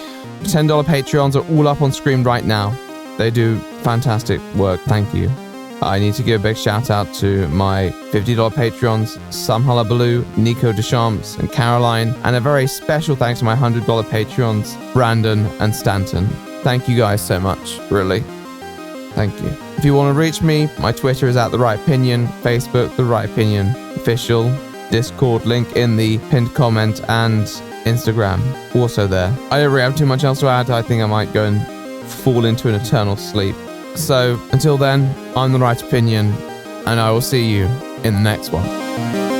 $10 Patreons are all up on screen right now. They do fantastic work. Thank you. I need to give a big shout out to my $50 Patreons, Sam Hullabaloo, Nico Deschamps, and Caroline, and a very special thanks to my $100 Patreons, Brandon and Stanton. Thank you guys so much, really. Thank you. If you want to reach me, my Twitter is @TheRightOpinion, Facebook, The Right Opinion Official, Discord link in the pinned comment, and Instagram also there. I don't really have too much else to add. I think I might go and fall into an eternal sleep. So until then, I'm The Right Opinion, and I will see you in the next one.